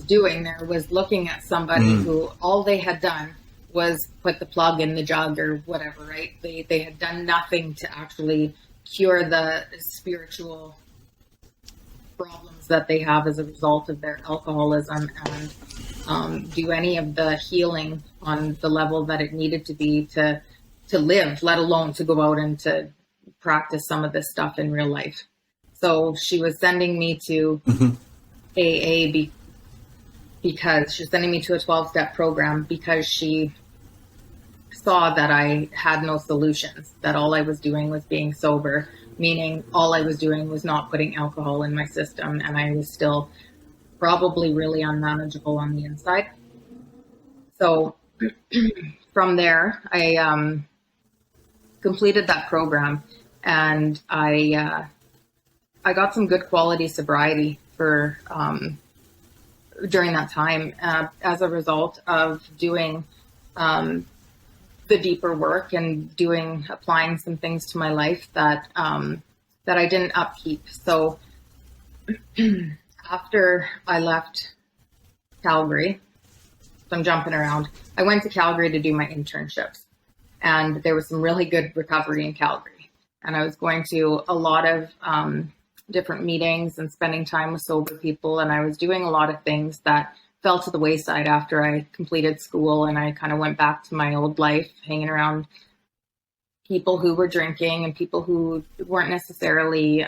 doing there was looking at somebody who all they had done was put the plug in the jug or whatever, right? They had done nothing to actually cure the spiritual problems that they have as a result of their alcoholism and do any of the healing on the level that it needed to be to live, let alone to go out and to practice some of this stuff in real life. So she was sending me to AA because she was sending me to a 12-step program because she saw that I had no solutions, that all I was doing was being sober, meaning all I was doing was not putting alcohol in my system, and I was still probably really unmanageable on the inside. So from there, I completed that program, and I got some good quality sobriety for during that time as a result of doing the deeper work and applying some things to my life that I didn't upkeep. So after I left Calgary, so I'm jumping around, I went to Calgary to do my internships, and there was some really good recovery in Calgary. And I was going to a lot of different meetings and spending time with sober people. And I was doing a lot of things that fell to the wayside after I completed school, and I kind of went back to my old life, hanging around people who were drinking and people who weren't necessarily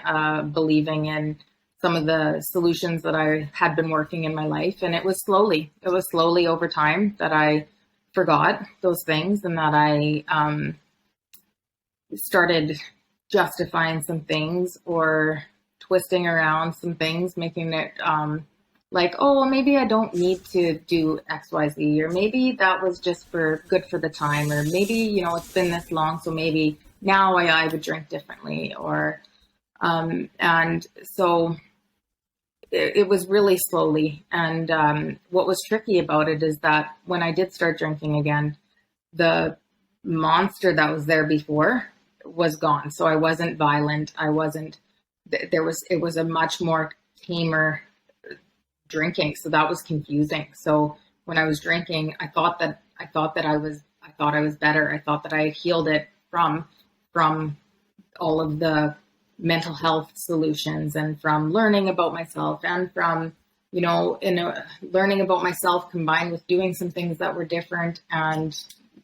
believing in some of the solutions that I had been working in my life. And it was slowly over time that I forgot those things, and that I started justifying some things or twisting around some things, making it like, oh, well, maybe I don't need to do X, Y, Z, or maybe that was just good for the time, or maybe, it's been this long, so maybe now I would drink differently, or, and so it was really slowly. And what was tricky about it is that when I did start drinking again, the monster that was there before was gone. So I wasn't violent. It was a much more tamer drinking. So that was confusing. So when I was drinking, I thought I was better. I thought that I had healed it from all of the mental health solutions and from learning about myself and from, learning about myself combined with doing some things that were different and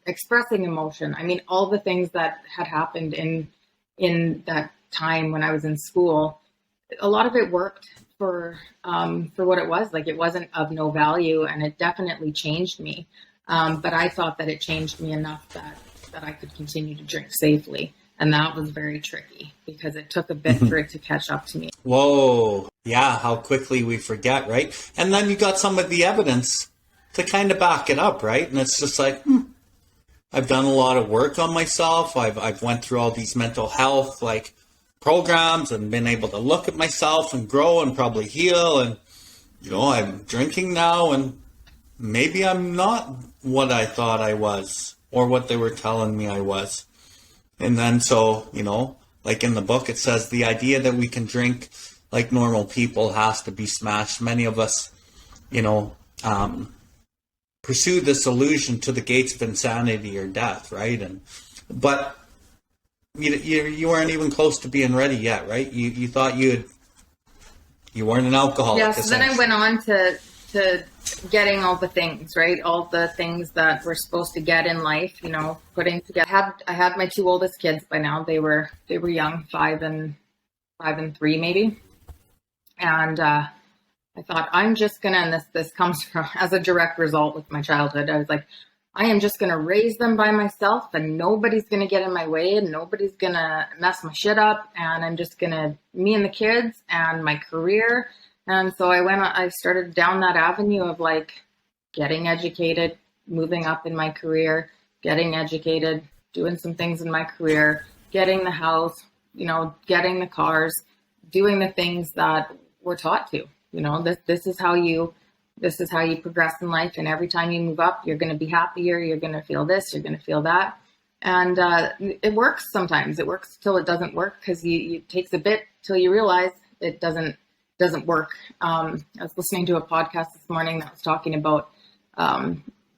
expressing emotion. I mean, all the things that had happened in that time when I was in school, a lot of it worked for what it was. Like, it wasn't of no value, and it definitely changed me. But I thought that it changed me enough that I could continue to drink safely. And that was very tricky because it took a bit for it to catch up to me. Whoa. Yeah, how quickly we forget, right? And then you got some of the evidence to kind of back it up, right? And it's just like, I've done a lot of work on myself. I've went through all these mental health like programs and been able to look at myself and grow and probably heal. And, I'm drinking now, and maybe I'm not what I thought I was or what they were telling me I was. And then so, like in the book, it says the idea that we can drink like normal people has to be smashed. Many of us, pursue this illusion to the gates of insanity or death, right? But you weren't even close to being ready yet, right? You thought you weren't an alcoholic. Yeah, so then I went on to getting all the things, right? All the things that we're supposed to get in life, putting together. I had my two oldest kids by now. They were young, 5 and 3 maybe. And I thought, I'm just gonna, and this comes from as a direct result with my childhood. I was like, I am just gonna raise them by myself, and nobody's gonna get in my way, and nobody's gonna mess my shit up, and I'm just gonna, me and the kids and my career. And so I started down that avenue of like getting educated, moving up in my career, getting educated, doing some things in my career, getting the house, getting the cars, doing the things that we're taught to. This is how you progress in life. And every time you move up, you're going to be happier. You're going to feel this, you're going to feel that. And it works sometimes. It works till it doesn't work, because it takes a bit till you realize it doesn't work. I was listening to a podcast this morning that was talking about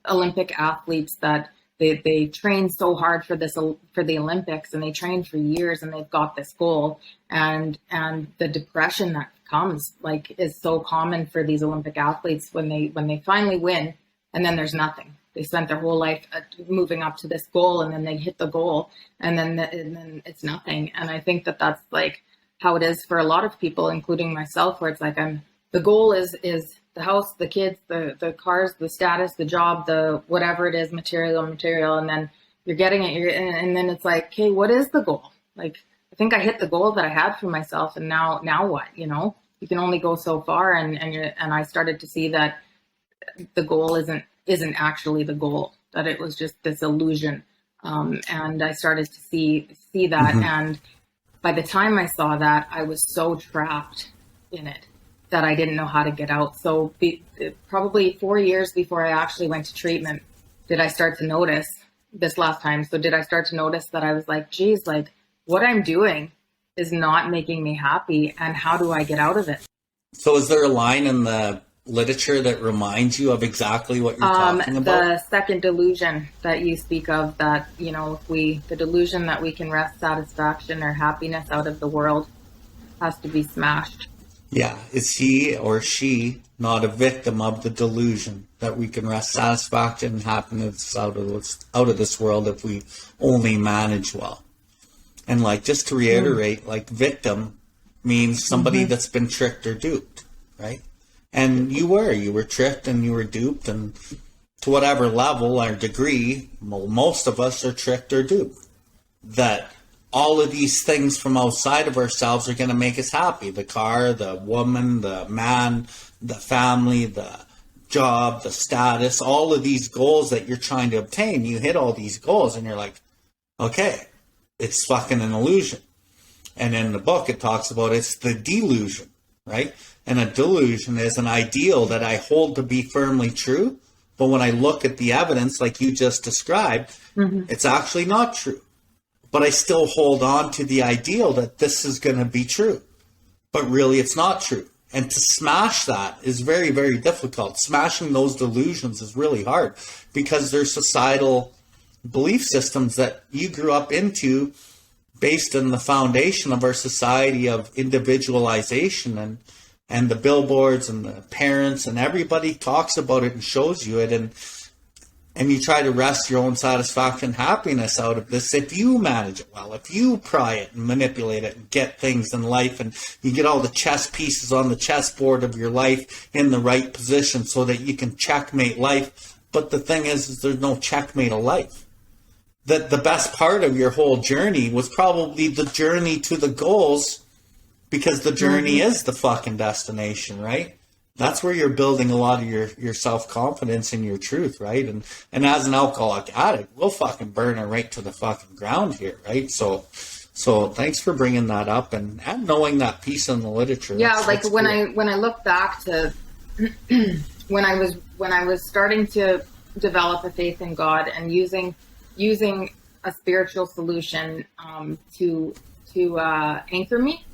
Olympic athletes that they train so hard for the Olympics, and they train for years, and they've got this goal, and the depression that comes is so common for these Olympic athletes when they finally win, and then there's nothing. They spent their whole life moving up to this goal, and then they hit the goal, and then it's nothing. And I think that that's like how it is for a lot of people, including myself, where it's like the goal is the house, the kids, the cars, the status, the job, the whatever it is, material, and then you're getting it, and then it's like, okay, what is the goal? Like, I think I hit the goal that I had for myself, and now what? You can only go so far, and I started to see that the goal isn't actually the goal, that it was just this illusion, and I started to see that, and by the time I saw that, I was so trapped in it that I didn't know how to get out. So probably 4 years before I actually went to treatment, did I start to notice this last time. So did I start to notice that I was like, geez, like what I'm doing is not making me happy, and how do I get out of it? So is there a line in the literature that reminds you of exactly what you're talking about? The second delusion that you speak of, that, the delusion that we can wrest satisfaction or happiness out of the world has to be smashed. Yeah. Is he or she not a victim of the delusion that we can wrest satisfaction and happiness out of this world if we only manage well? And just to reiterate, victim means somebody that's been tricked or duped, right? And you were tricked and you were duped, and to whatever level or degree, most of us are tricked or duped. That all of these things from outside of ourselves are going to make us happy. The car, the woman, the man, the family, the job, the status, all of these goals that you're trying to obtain. You hit all these goals and you're like, okay, it's fucking an illusion. And in the book, it talks about it's the delusion, right? And a delusion is an ideal that I hold to be firmly true. But when I look at the evidence, like you just described, it's actually not true. But I still hold on to the ideal that this is going to be true. But really, it's not true. And to smash that is very, very difficult. Smashing those delusions is really hard because there's societal belief systems that you grew up into based on the foundation of our society of individualization. And and the billboards and the parents and everybody talks about it and shows you it, and you try to wrest your own satisfaction, happiness out of this if you manage it well, if you pry it and manipulate it and get things in life, and you get all the chess pieces on the chessboard of your life in the right position so that you can checkmate life. But the thing is there's no checkmate of life. That the best part of your whole journey was probably the journey to the goals, because the journey is the fucking destination, right? That's where you're building a lot of your self-confidence in your truth, right? And as an alcoholic addict, we'll fucking burn it right to the fucking ground here, right? So thanks for bringing that up and knowing that piece in the literature. Yeah, that's when cool. I look back to when I was starting to develop a faith in God and using a spiritual solution to anchor me,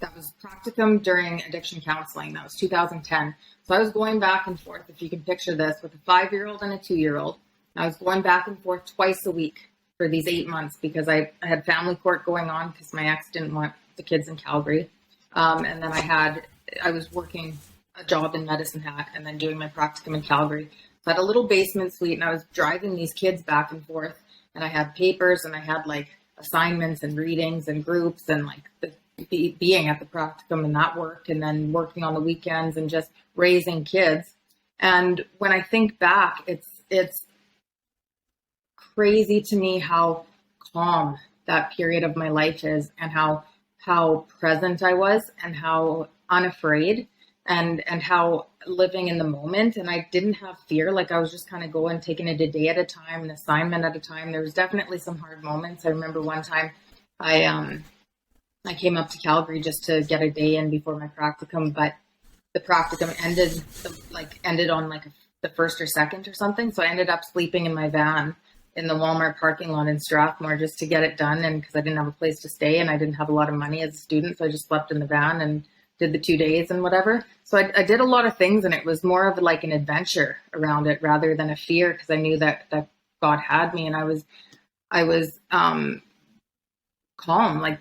that was practicum during addiction counseling. That was 2010. So I was going back and forth, if you can picture this, with a 5-year-old and a 2-year-old. I was going back and forth twice a week for these 8 months because I had family court going on because my ex didn't want the kids in Calgary. And then I was working a job in Medicine Hat and then doing my practicum in Calgary. So I had a little basement suite and I was driving these kids back and forth, and I had papers and I had like assignments and readings and groups and like being at the practicum and that work, and then working on the weekends and just raising kids. And when I think back, it's crazy to me how calm that period of my life is, and how present I was, and how unafraid, and how living in the moment. And I didn't have fear. Like I was just kind of going, taking it a day at a time, an assignment at a time. There was definitely some hard moments. I remember one time I came up to Calgary just to get a day in before my practicum, but the practicum ended on like the first or second or something. So I ended up sleeping in my van in the Walmart parking lot in Strathmore just to get it done. And because I didn't have a place to stay and I didn't have a lot of money as a student, so I just slept in the van and did the 2 days and whatever. So I did a lot of things, and it was more of like an adventure around it rather than a fear, because I knew that God had me, and I was calm. Like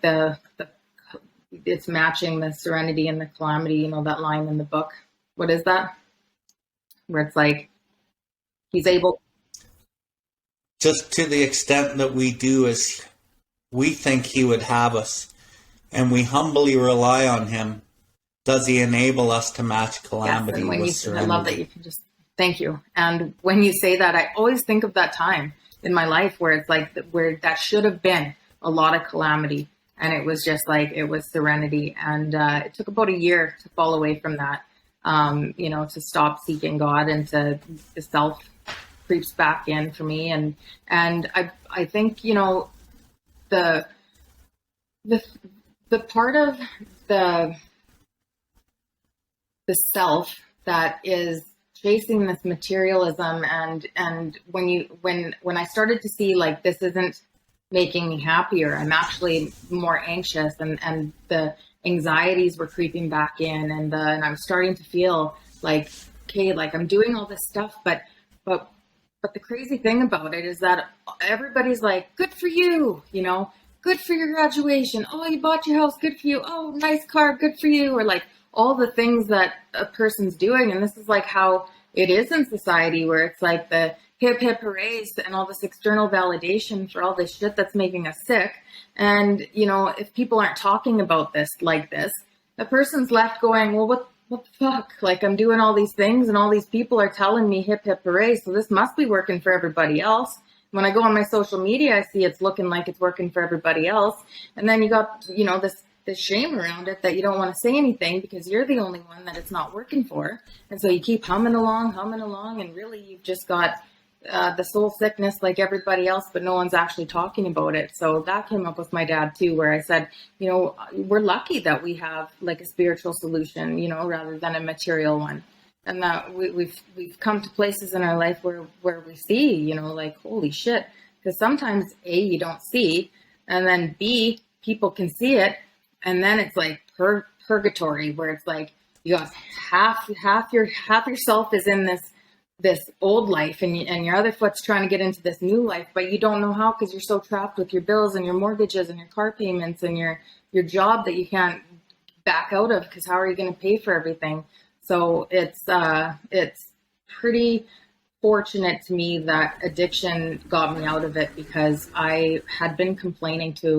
it's matching the serenity and the calamity, you know, that line in the book. What is that? Where it's like, he's able. Just to the extent that we do as we think he would have us, and we humbly rely on him, does he enable us to match calamity with serenity? I love that you can just, thank you. And when you say that, I always think of that time in my life where it's like, where that should have been a lot of calamity. And it was just like, it was serenity. And it took about a year to fall away from that, to stop seeking God, and the self creeps back in for me. And I think, the part of the self that is chasing this materialism, and when I started to see like, this isn't making me happier, I'm actually more anxious, and the anxieties were creeping back in, and I was starting to feel like, okay, like I'm doing all this stuff, but the crazy thing about it is that everybody's like, good for you, good for your graduation. Oh, you bought your house. Good for you. Oh, nice car. Good for you. Or like all the things that a person's doing. And this is like how it is in society, where it's like the hip, hip, hoorays and all this external validation for all this shit that's making us sick. And, if people aren't talking about this like this, the person's left going, well, what the fuck? Like, I'm doing all these things and all these people are telling me hip, hip, hooray. So this must be working for everybody else. When I go on my social media, I see it's looking like it's working for everybody else. And then you got, this shame around it that you don't want to say anything because you're the only one that it's not working for. And so you keep humming along. And really you've just got the soul sickness like everybody else, but no one's actually talking about it. So that came up with my dad too, where I said, we're lucky that we have like a spiritual solution, rather than a material one. And that we've come to places in our life where we see, like, holy shit. Because sometimes A, you don't see, and then B, people can see it, and then it's like purgatory, where it's like you got half yourself is in this old life, and your other foot's trying to get into this new life, but you don't know how, because you're so trapped with your bills and your mortgages and your car payments and your job that you can't back out of, because how are you going to pay for everything? So it's pretty fortunate to me that addiction got me out of it, because I had been complaining to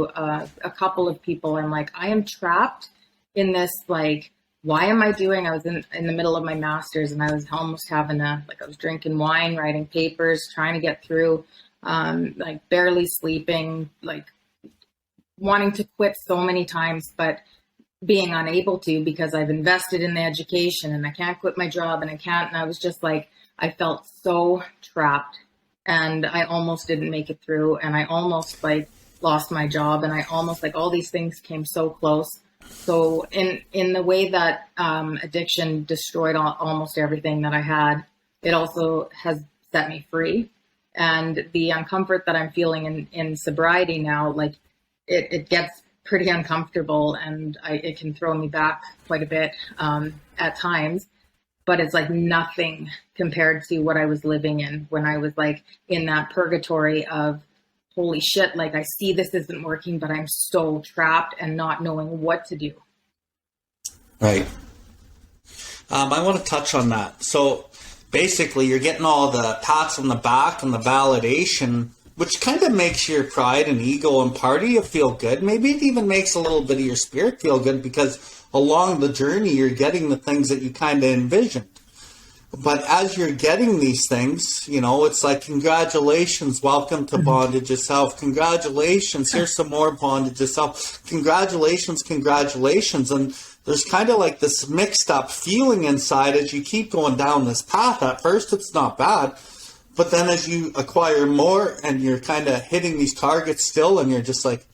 a couple of people. I'm like, I am trapped in this, like, why am I doing? I was in the middle of my master's, and I was almost having I was drinking wine, writing papers, trying to get through, like barely sleeping, like wanting to quit so many times, but being unable to, because I've invested in the education and I can't quit my job and I was just like, I felt so trapped, and I almost didn't make it through, and I almost like lost my job, and I almost, like, all these things came so close. So in the way that addiction destroyed almost everything that I had, it also has set me free. And the uncomfort that I'm feeling in sobriety now, like it gets pretty uncomfortable, and it can throw me back quite a bit at times. But it's like nothing compared to what I was living in when I was like in that purgatory of, holy shit, like I see this isn't working, but I'm so trapped and not knowing what to do. Right. I want to touch on that. So basically you're getting all the pats on the back and the validation, which kind of makes your pride and ego and part of you feel good. Maybe it even makes a little bit of your spirit feel good, because along the journey, you're getting the things that you kind of envisioned. But as you're getting these things, you know, it's like, congratulations, welcome to bondage itself. Congratulations, here's some more bondage itself. Congratulations, congratulations. And there's kind of like this mixed up feeling inside as you keep going down this path. At first, it's not bad. But then as you acquire more and you're kind of hitting these targets still, and you're just like,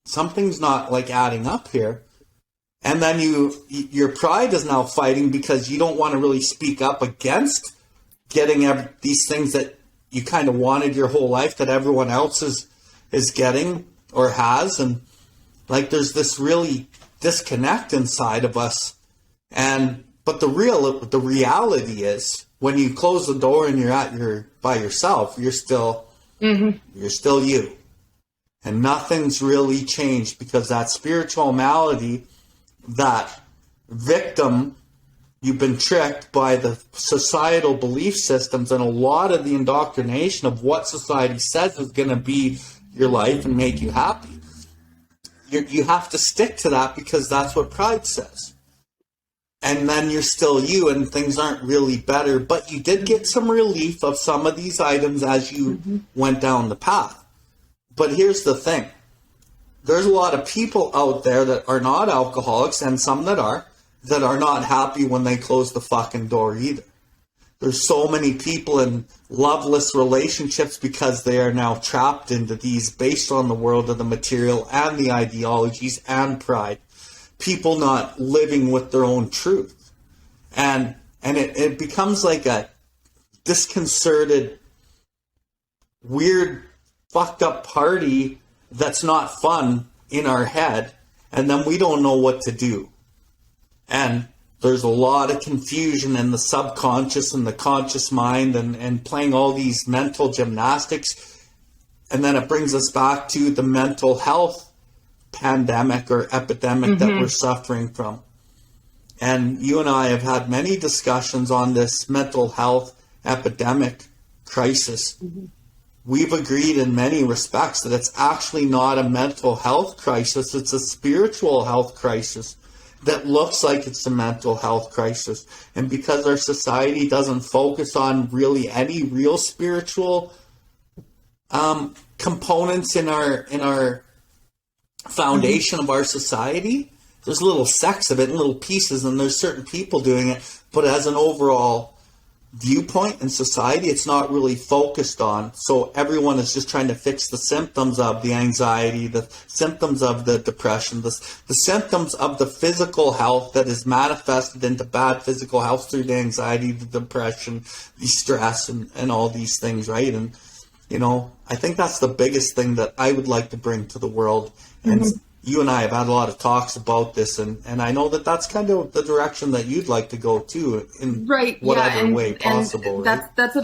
something's not like adding up here. And then your pride is now fighting, because you don't want to really speak up against getting these things that you kind of wanted your whole life, that everyone else is getting or has. And like, there's this really disconnect inside of us. But the reality is, when you close the door and you're by yourself, you're still you. And nothing's really changed, because that spiritual malady, that victim, you've been tricked by the societal belief systems and a lot of the indoctrination of what society says is going to be your life and make you happy. You have to stick to that, because that's what pride says. And then you're still you, and things aren't really better. But you did get some relief of some of these items as you went down the path. But here's the thing. There's a lot of people out there that are not alcoholics, and some that are not happy when they close the fucking door either. There's so many people in loveless relationships, because they are now trapped into these based on the world of the material and the ideologies and pride. People not living with their own truth. And it becomes like a disconcerted, weird, fucked up party that's not fun in our head, and then we don't know what to do. And there's a lot of confusion in the subconscious and the conscious mind, and playing all these mental gymnastics. And then it brings us back to the mental health pandemic or epidemic that we're suffering from. And you and I have had many discussions on this mental health epidemic crisis. We've agreed in many respects that it's actually not a mental health crisis. It's a spiritual health crisis that looks like it's a mental health crisis. And because our society doesn't focus on really any real spiritual components in our foundation of our society, there's little sects of it and little pieces, and there's certain people doing it. But as an overall viewpoint in society, it's not really focused on. So everyone is just trying to fix the symptoms of the anxiety, the symptoms of the depression, the symptoms of the physical health that is manifested into bad physical health through the anxiety, the depression, the stress, and all these things, right? And, you know, I think that's the biggest thing that I would like to bring to the world. And you and I have had a lot of talks about this, and I know that that's kind of the direction that you'd like to go too, in whatever way possible. And that's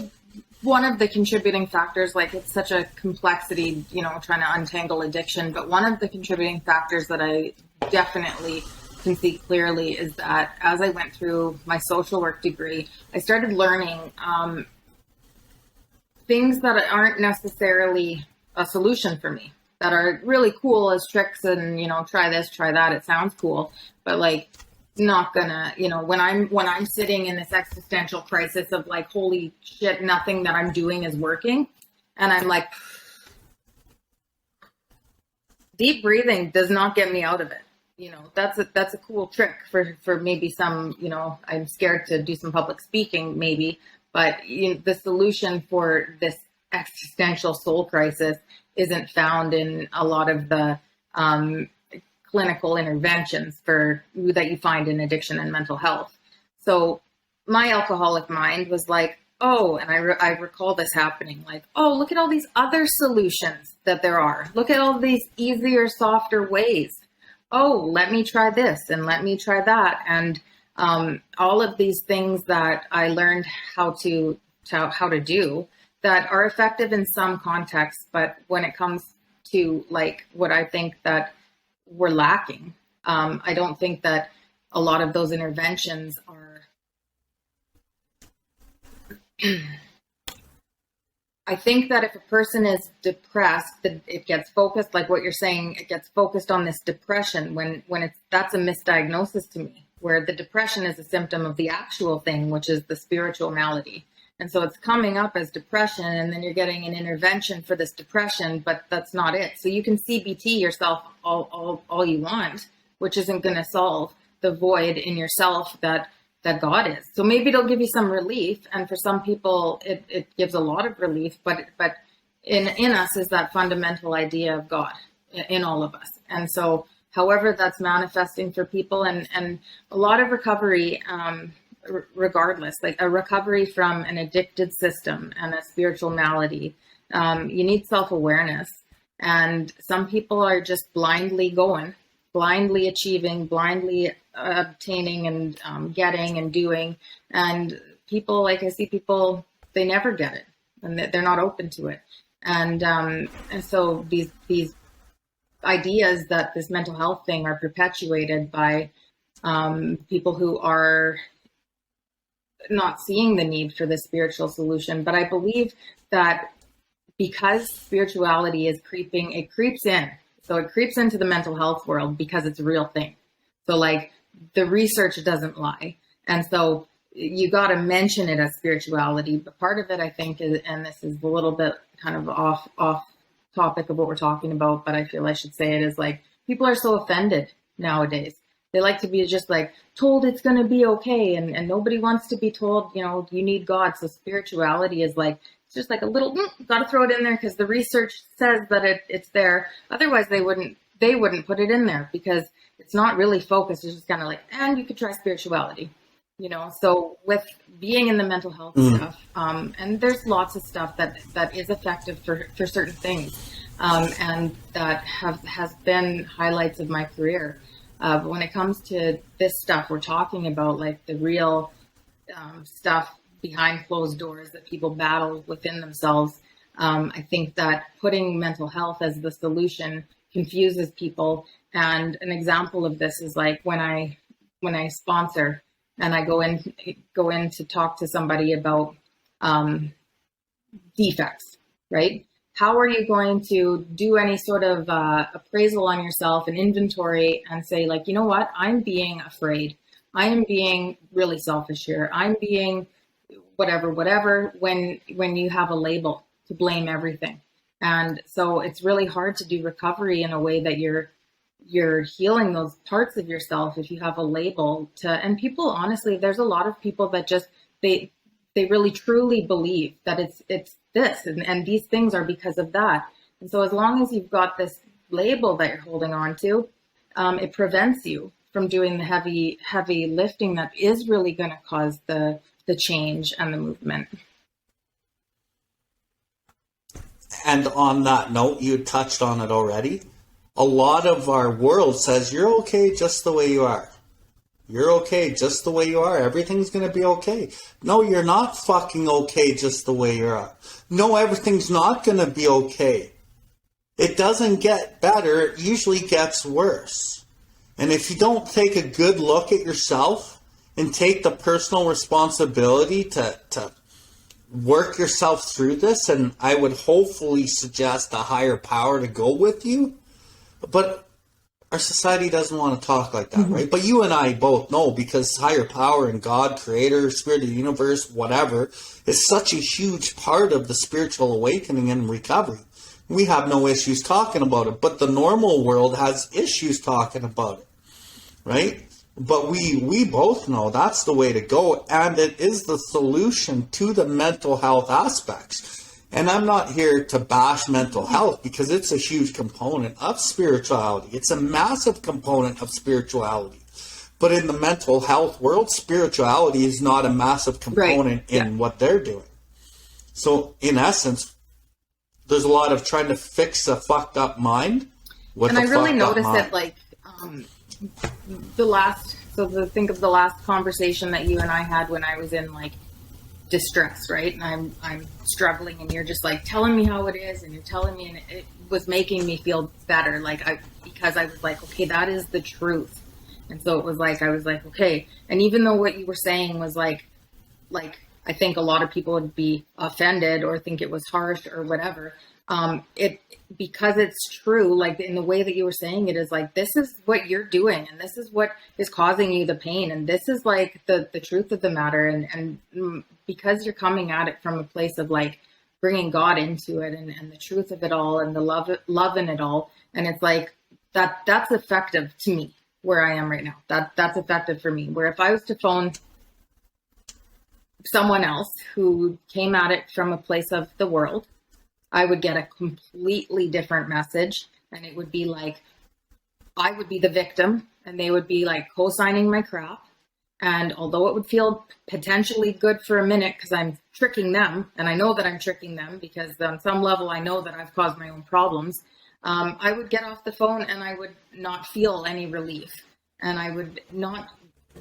one of the contributing factors. Like, it's such a complexity, you know, trying to untangle addiction. But one of the contributing factors that I definitely can see clearly is that as I went through my social work degree, I started learning things that aren't necessarily a solution for me, that are really cool as tricks and, try this, try that. It sounds cool, but like not gonna, when I'm sitting in this existential crisis of like, holy shit, nothing that I'm doing is working. And I'm like, deep breathing does not get me out of it. That's a cool trick for maybe some, I'm scared to do some public speaking maybe, but the solution for this existential soul crisis isn't found in a lot of the clinical interventions that you find in addiction and mental health. So my alcoholic mind was like, oh, and I recall this happening, like, oh, look at all these other solutions that there are. Look at all these easier, softer ways. Oh, let me try this and let me try that. And all of these things that I learned how to do that are effective in some contexts, but when it comes to like what I think that we're lacking, I don't think that a lot of those interventions are I think that if a person is depressed, that it gets focused, like what you're saying, it gets focused on this depression when that's a misdiagnosis to me, where the depression is a symptom of the actual thing, which is the spiritual malady. And so it's coming up as depression, and then you're getting an intervention for this depression, but that's not it. So you can CBT yourself all you want, which isn't going to solve the void in yourself that God is. So maybe it'll give you some relief, and for some people it gives a lot of relief, but in us is that fundamental idea of God in all of us. And so however that's manifesting for people, and a lot of recovery, regardless, like a recovery from an addicted system and a spiritual malady, you need self-awareness. And some people are just blindly achieving, blindly obtaining and getting and doing. And people, like I see people, they never get it and they're not open to it. And so these ideas that this mental health thing are perpetuated by people who are not seeing the need for the spiritual solution. But I believe that because spirituality is creeping, it creeps in. So it creeps into the mental health world because it's a real thing. So like the research doesn't lie. And so you got to mention it as spirituality. But part of it, I think, is, and this is a little bit kind of off topic of what we're talking about, but I feel I should say it, is like people are so offended nowadays. They like to be just like told it's going to be okay. And nobody wants to be told, you need God. So spirituality is like, it's just like a little, got to throw it in there because the research says that it's there. Otherwise they wouldn't put it in there because it's not really focused. It's just kind of like, and you could try spirituality, So with being in the mental health stuff, and there's lots of stuff that is effective for certain things, and that has been highlights of my career. But when it comes to this stuff, we're talking about like the real stuff behind closed doors that people battle within themselves. I think that putting mental health as the solution confuses people. And an example of this is like when I sponsor and I go in to talk to somebody about defects, right? How are you going to do any sort of appraisal on yourself, an inventory, and say like, you know what, I'm being afraid. I am being really selfish here. I'm being whatever, when you have a label to blame everything. And so it's really hard to do recovery in a way that you're healing those parts of yourself if you have a label to, and people, honestly, there's a lot of people that just, they really truly believe that it's this and these things are because of that. And so as long as you've got this label that you're holding on to, it prevents you from doing the heavy lifting that is really going to cause the change and the movement. And on that note, you touched on it already. A lot of our world says you're okay just the way you are. You're okay just the way you are. Everything's going to be okay. No, you're not fucking okay just the way you are. No, everything's not going to be okay. It doesn't get better. It usually gets worse. And if you don't take a good look at yourself and take the personal responsibility to work yourself through this, and I would hopefully suggest a higher power to go with you. But our society doesn't want to talk like that, right? But you and I both know, because higher power and God, creator, spirit of the universe, whatever, is such a huge part of the spiritual awakening and recovery. We have no issues talking about it, but the normal world has issues talking about it, right? But we both know that's the way to go, and it is the solution to the mental health aspects. And I'm not here to bash mental health, because it's a huge component of spirituality. It's a massive component of spirituality. But in the mental health world, spirituality is not a massive component in what they're doing. So in essence, there's a lot of trying to fix a fucked up mind with and a I really fucked up noticed mind. it, like, think of the last conversation that you and I had when I was in, like, distress, right? And I'm struggling, and you're just like telling me how it is, and you're telling me, and it was making me feel better, because I was like, okay, that is the truth. And so it was like, I was like, okay. And even though what you were saying was like I think a lot of people would be offended or think it was harsh or whatever, because it's true, like in the way that you were saying it, is like, this is what you're doing, and this is what is causing you the pain, and this is like the truth of the matter, and because you're coming at it from a place of like bringing God into it, and the truth of it all, and the love in it all, and it's like that's effective to me where I am right now. That's effective for me. Where if I was to phone someone else who came at it from a place of the world, I would get a completely different message, and it would be like, I would be the victim, and they would be like co-signing my crap. And although it would feel potentially good for a minute because I'm tricking them, and I know that I'm tricking them because on some level I know that I've caused my own problems, I would get off the phone and I would not feel any relief, and I would not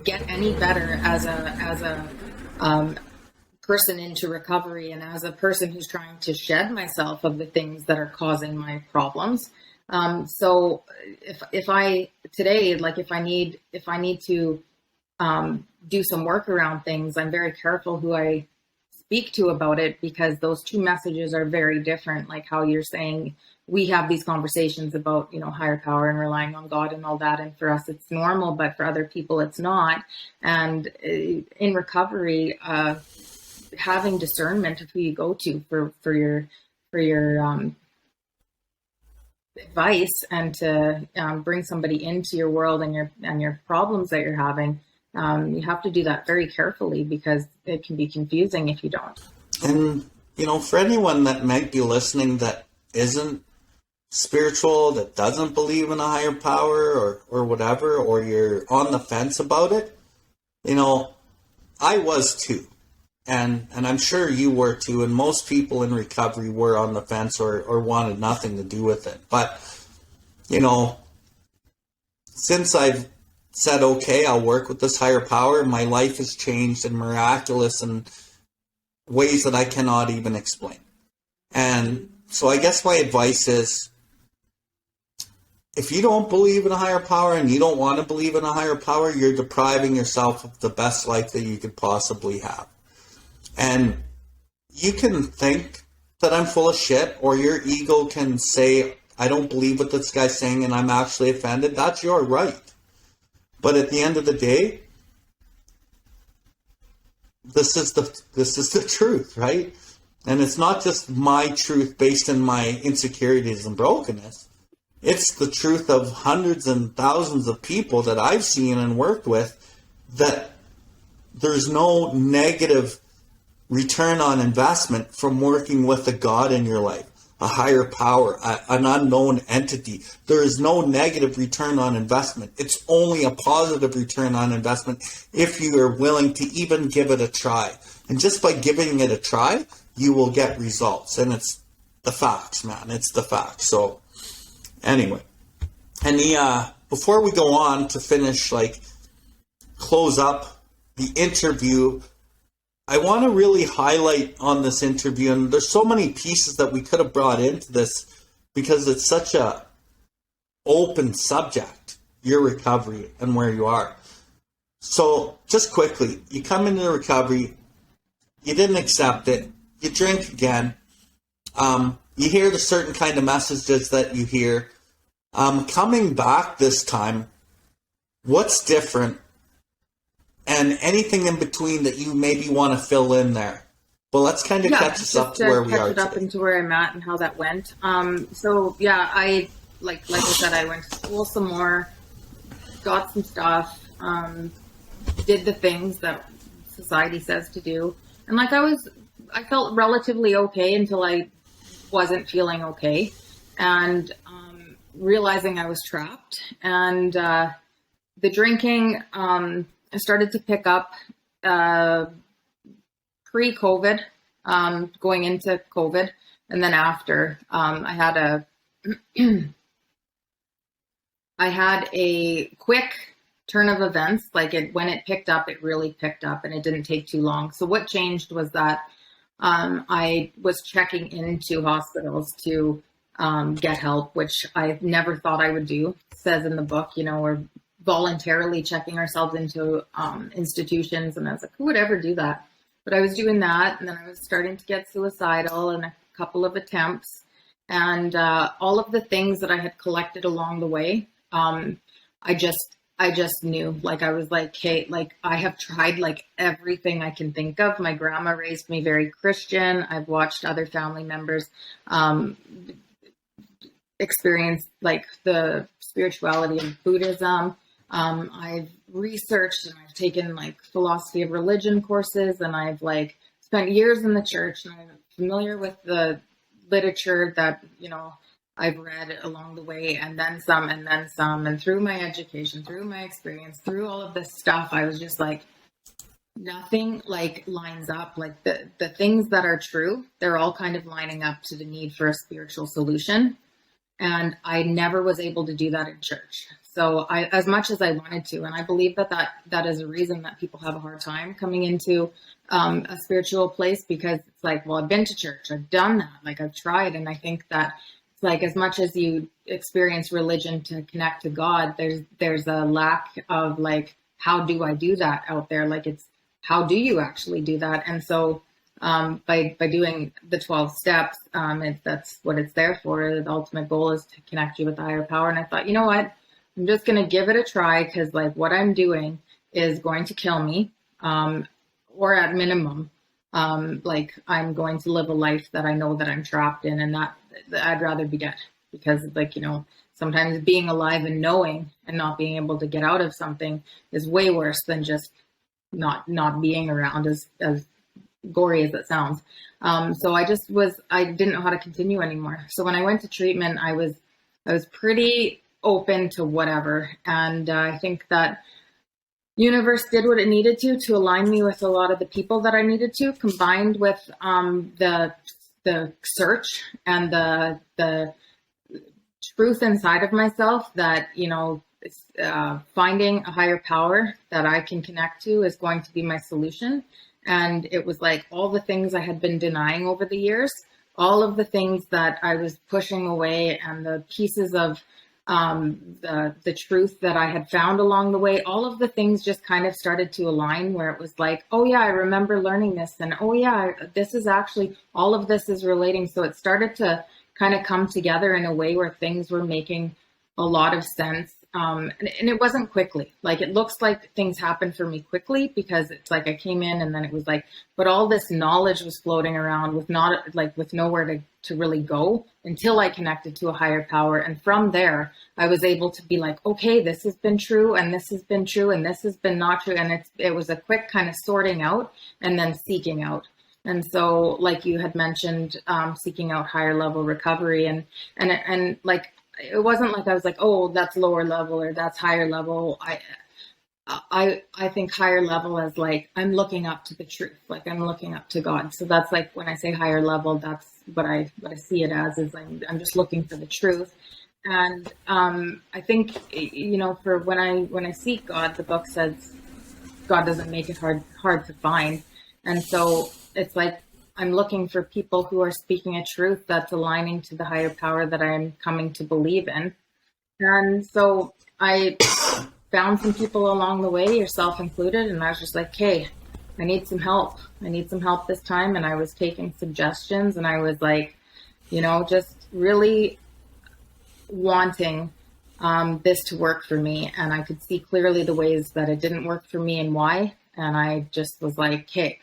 get any better as a person into recovery, and as a person who's trying to shed myself of the things that are causing my problems. So if I today, like if I need to do some work around things, I'm very careful who I speak to about it, because those two messages are very different. Like how you're saying, we have these conversations about, higher power and relying on God and all that. And for us, it's normal, but for other people, it's not. And in recovery, having discernment of who you go to for your advice, and to bring somebody into your world and your problems that you're having, you have to do that very carefully, because it can be confusing if you don't. And for anyone that might be listening that isn't spiritual, that doesn't believe in a higher power or whatever, or you're on the fence about it, I was too. And I'm sure you were too, and most people in recovery were on the fence or wanted nothing to do with it. But, since I've said, okay, I'll work with this higher power, my life has changed in miraculous and ways that I cannot even explain. And so I guess my advice is, if you don't believe in a higher power and you don't want to believe in a higher power, you're depriving yourself of the best life that you could possibly have. And you can think that I'm full of shit, or your ego can say, I don't believe what this guy's saying and I'm actually offended. That's your right. But at the end of the day, this is the truth, right? And it's not just my truth based on my insecurities and brokenness. It's the truth of hundreds and thousands of people that I've seen and worked with, that there's no negative return on investment from working with a God in your life, a higher power, an unknown entity. There is no negative return on investment. It's only a positive return on investment if you are willing to even give it a try. And just by giving it a try, you will get results. And it's the facts, man. It's the facts. So anyway, and before we go on to finish, close up the interview, I want to really highlight on this interview, and there's so many pieces that we could have brought into this because it's such a open subject. your recovery and where you are. So just quickly, you come into recovery, you didn't accept it, you drink again, you hear the certain kind of messages that you hear. Coming back this time, what's different? And anything in between that you maybe want to fill in there. But let's kind of catch us up to where we are today. Catch it up into where I'm at and how that went. So yeah, I like I said, I went to school some more, got some stuff, did the things that society says to do, and I felt relatively okay until I wasn't feeling okay, and realizing I was trapped, and the drinking I started to pick up pre-COVID, going into COVID, and then after. I had a quick turn of events. When it picked up, it really picked up, and it didn't take too long. So what changed was that I was checking into hospitals to get help, which I never thought I would do. It says in the book, we're voluntarily checking ourselves into institutions, and I was like, who would ever do that? But I was doing that, and then I was starting to get suicidal and a couple of attempts, and all of the things that I had collected along the way. I just knew, I was like, hey, I have tried everything I can think of. My grandma raised me very Christian. I've watched other family members experience the spirituality of Buddhism. I've researched and I've taken philosophy of religion courses, and I've spent years in the church, and I'm familiar with the literature that, I've read along the way, and then some, and through my education, through my experience, through all of this stuff, I was just nothing lines up. The things that are true, they're all kind of lining up to the need for a spiritual solution. And I never was able to do that in church. So as much as I wanted to, and I believe that is a reason that people have a hard time coming into a spiritual place, because it's well, I've been to church, I've done that, I've tried. And I think that it's as much as you experience religion to connect to God, there's a lack of how do I do that out there? It's how do you actually do that? And so by doing the 12 steps, that's what it's there for. The ultimate goal is to connect you with the higher power. And I thought, you know what? I'm just going to give it a try, because what I'm doing is going to kill me, or at minimum, I'm going to live a life that I know that I'm trapped in, and that I'd rather be dead, because sometimes being alive and knowing and not being able to get out of something is way worse than just not being around, as gory as it sounds. So I didn't know how to continue anymore. So when I went to treatment, I was pretty open to whatever. And I think that universe did what it needed to align me with a lot of the people that I needed to, combined with the search and the truth inside of myself that, finding a higher power that I can connect to is going to be my solution. And it was all the things I had been denying over the years, all of the things that I was pushing away, and the pieces of the truth that I had found along the way, all of the things just kind of started to align, where it was oh yeah, I remember learning this, and oh yeah, this is actually, all of this is relating. So it started to kind of come together in a way where things were making a lot of sense. And it wasn't quickly. It looks like things happened for me quickly, because it's I came in, and then it was but all this knowledge was floating around with with nowhere to really go, until I connected to a higher power. And from there, I was able to be okay, this has been true, and this has been true, and this has been not true. And it was a quick kind of sorting out and then seeking out. And so, you had mentioned, seeking out higher level recovery, and it wasn't I was oh, that's lower level or that's higher level. I think higher level as I'm looking up to the truth, I'm looking up to God. So that's when I say higher level, that's what I see it as, is I'm just looking for the truth. And I think, for when I seek God, the book says God doesn't make it hard to find. And so it's I'm looking for people who are speaking a truth that's aligning to the higher power that I'm coming to believe in. And so I found some people along the way, yourself included, and I was just like, hey, I need some help. I need some help this time. And I was taking suggestions, and I was like, just really wanting this to work for me. And I could see clearly the ways that it didn't work for me and why. And I just was like, hey,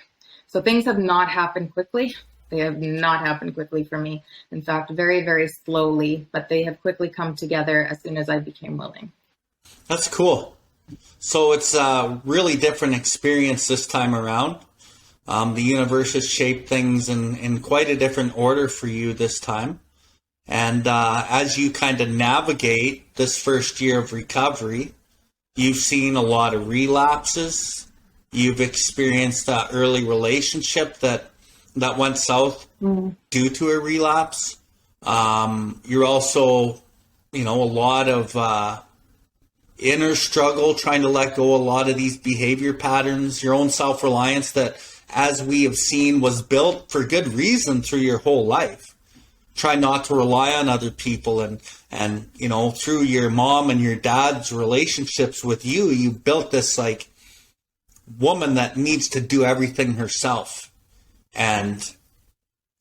so things have not happened quickly. They have not happened quickly for me. In fact, very, very slowly, but they have quickly come together as soon as I became willing. That's cool. So it's a really different experience this time around. The universe has shaped things in quite a different order for you this time. And as you kind of navigate this first year of recovery, you've seen a lot of relapses. You've experienced that early relationship that went south due to a relapse. You're also, a lot of inner struggle trying to let go a lot of these behavior patterns, your own self-reliance that, as we have seen, was built for good reason through your whole life. Try not to rely on other people, and through your mom and your dad's relationships with you, you built this like woman that needs to do everything herself. And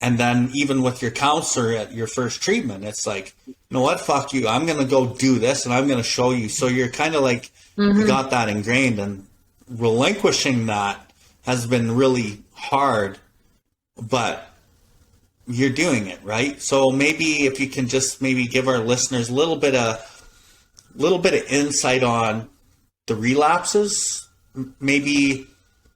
then even with your counselor at your first treatment, it's like, you know what, fuck you. I'm going to go do this and I'm going to show you. So you're kind of like, you got that ingrained, and relinquishing that has been really hard, but you're doing it, right? So maybe if you can just maybe give our listeners a little bit of insight on the relapses, maybe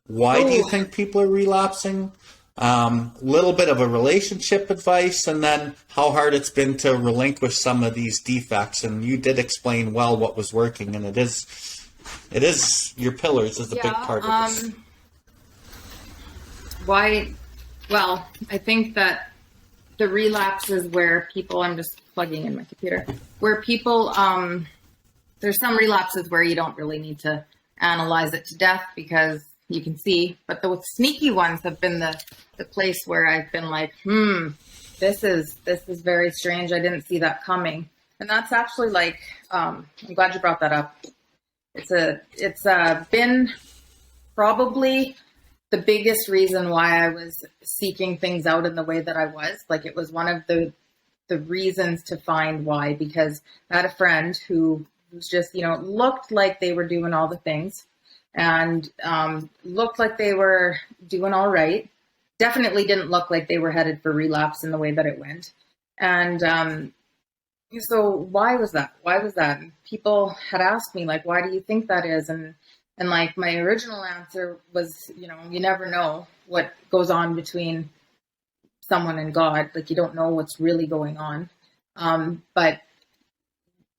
why do you think people are relapsing? Little bit of a relationship advice, and then how hard it's been to relinquish some of these defects. And you did explain well what was working, and it is your pillars is a big part of this. Why? Well, I think that the relapses where people, I'm just plugging in my computer, where people, there's some relapses where you don't really need to analyze it to death because you can see, but the sneaky ones have been the place where I've been like, this is very strange. I didn't see that coming. And that's actually like, I'm glad you brought that up. It's been probably the biggest reason why I was seeking things out in the way that I was. Like, it was one of the reasons to find why, because I had a friend who was just, looked like they were doing all the things and looked like they were doing all right. Definitely didn't look like they were headed for relapse in the way that it went. And so why was that? Why was that? And people had asked me, like, why do you think that is? And like, my original answer was, you never know what goes on between someone and God. Like, you don't know what's really going on. But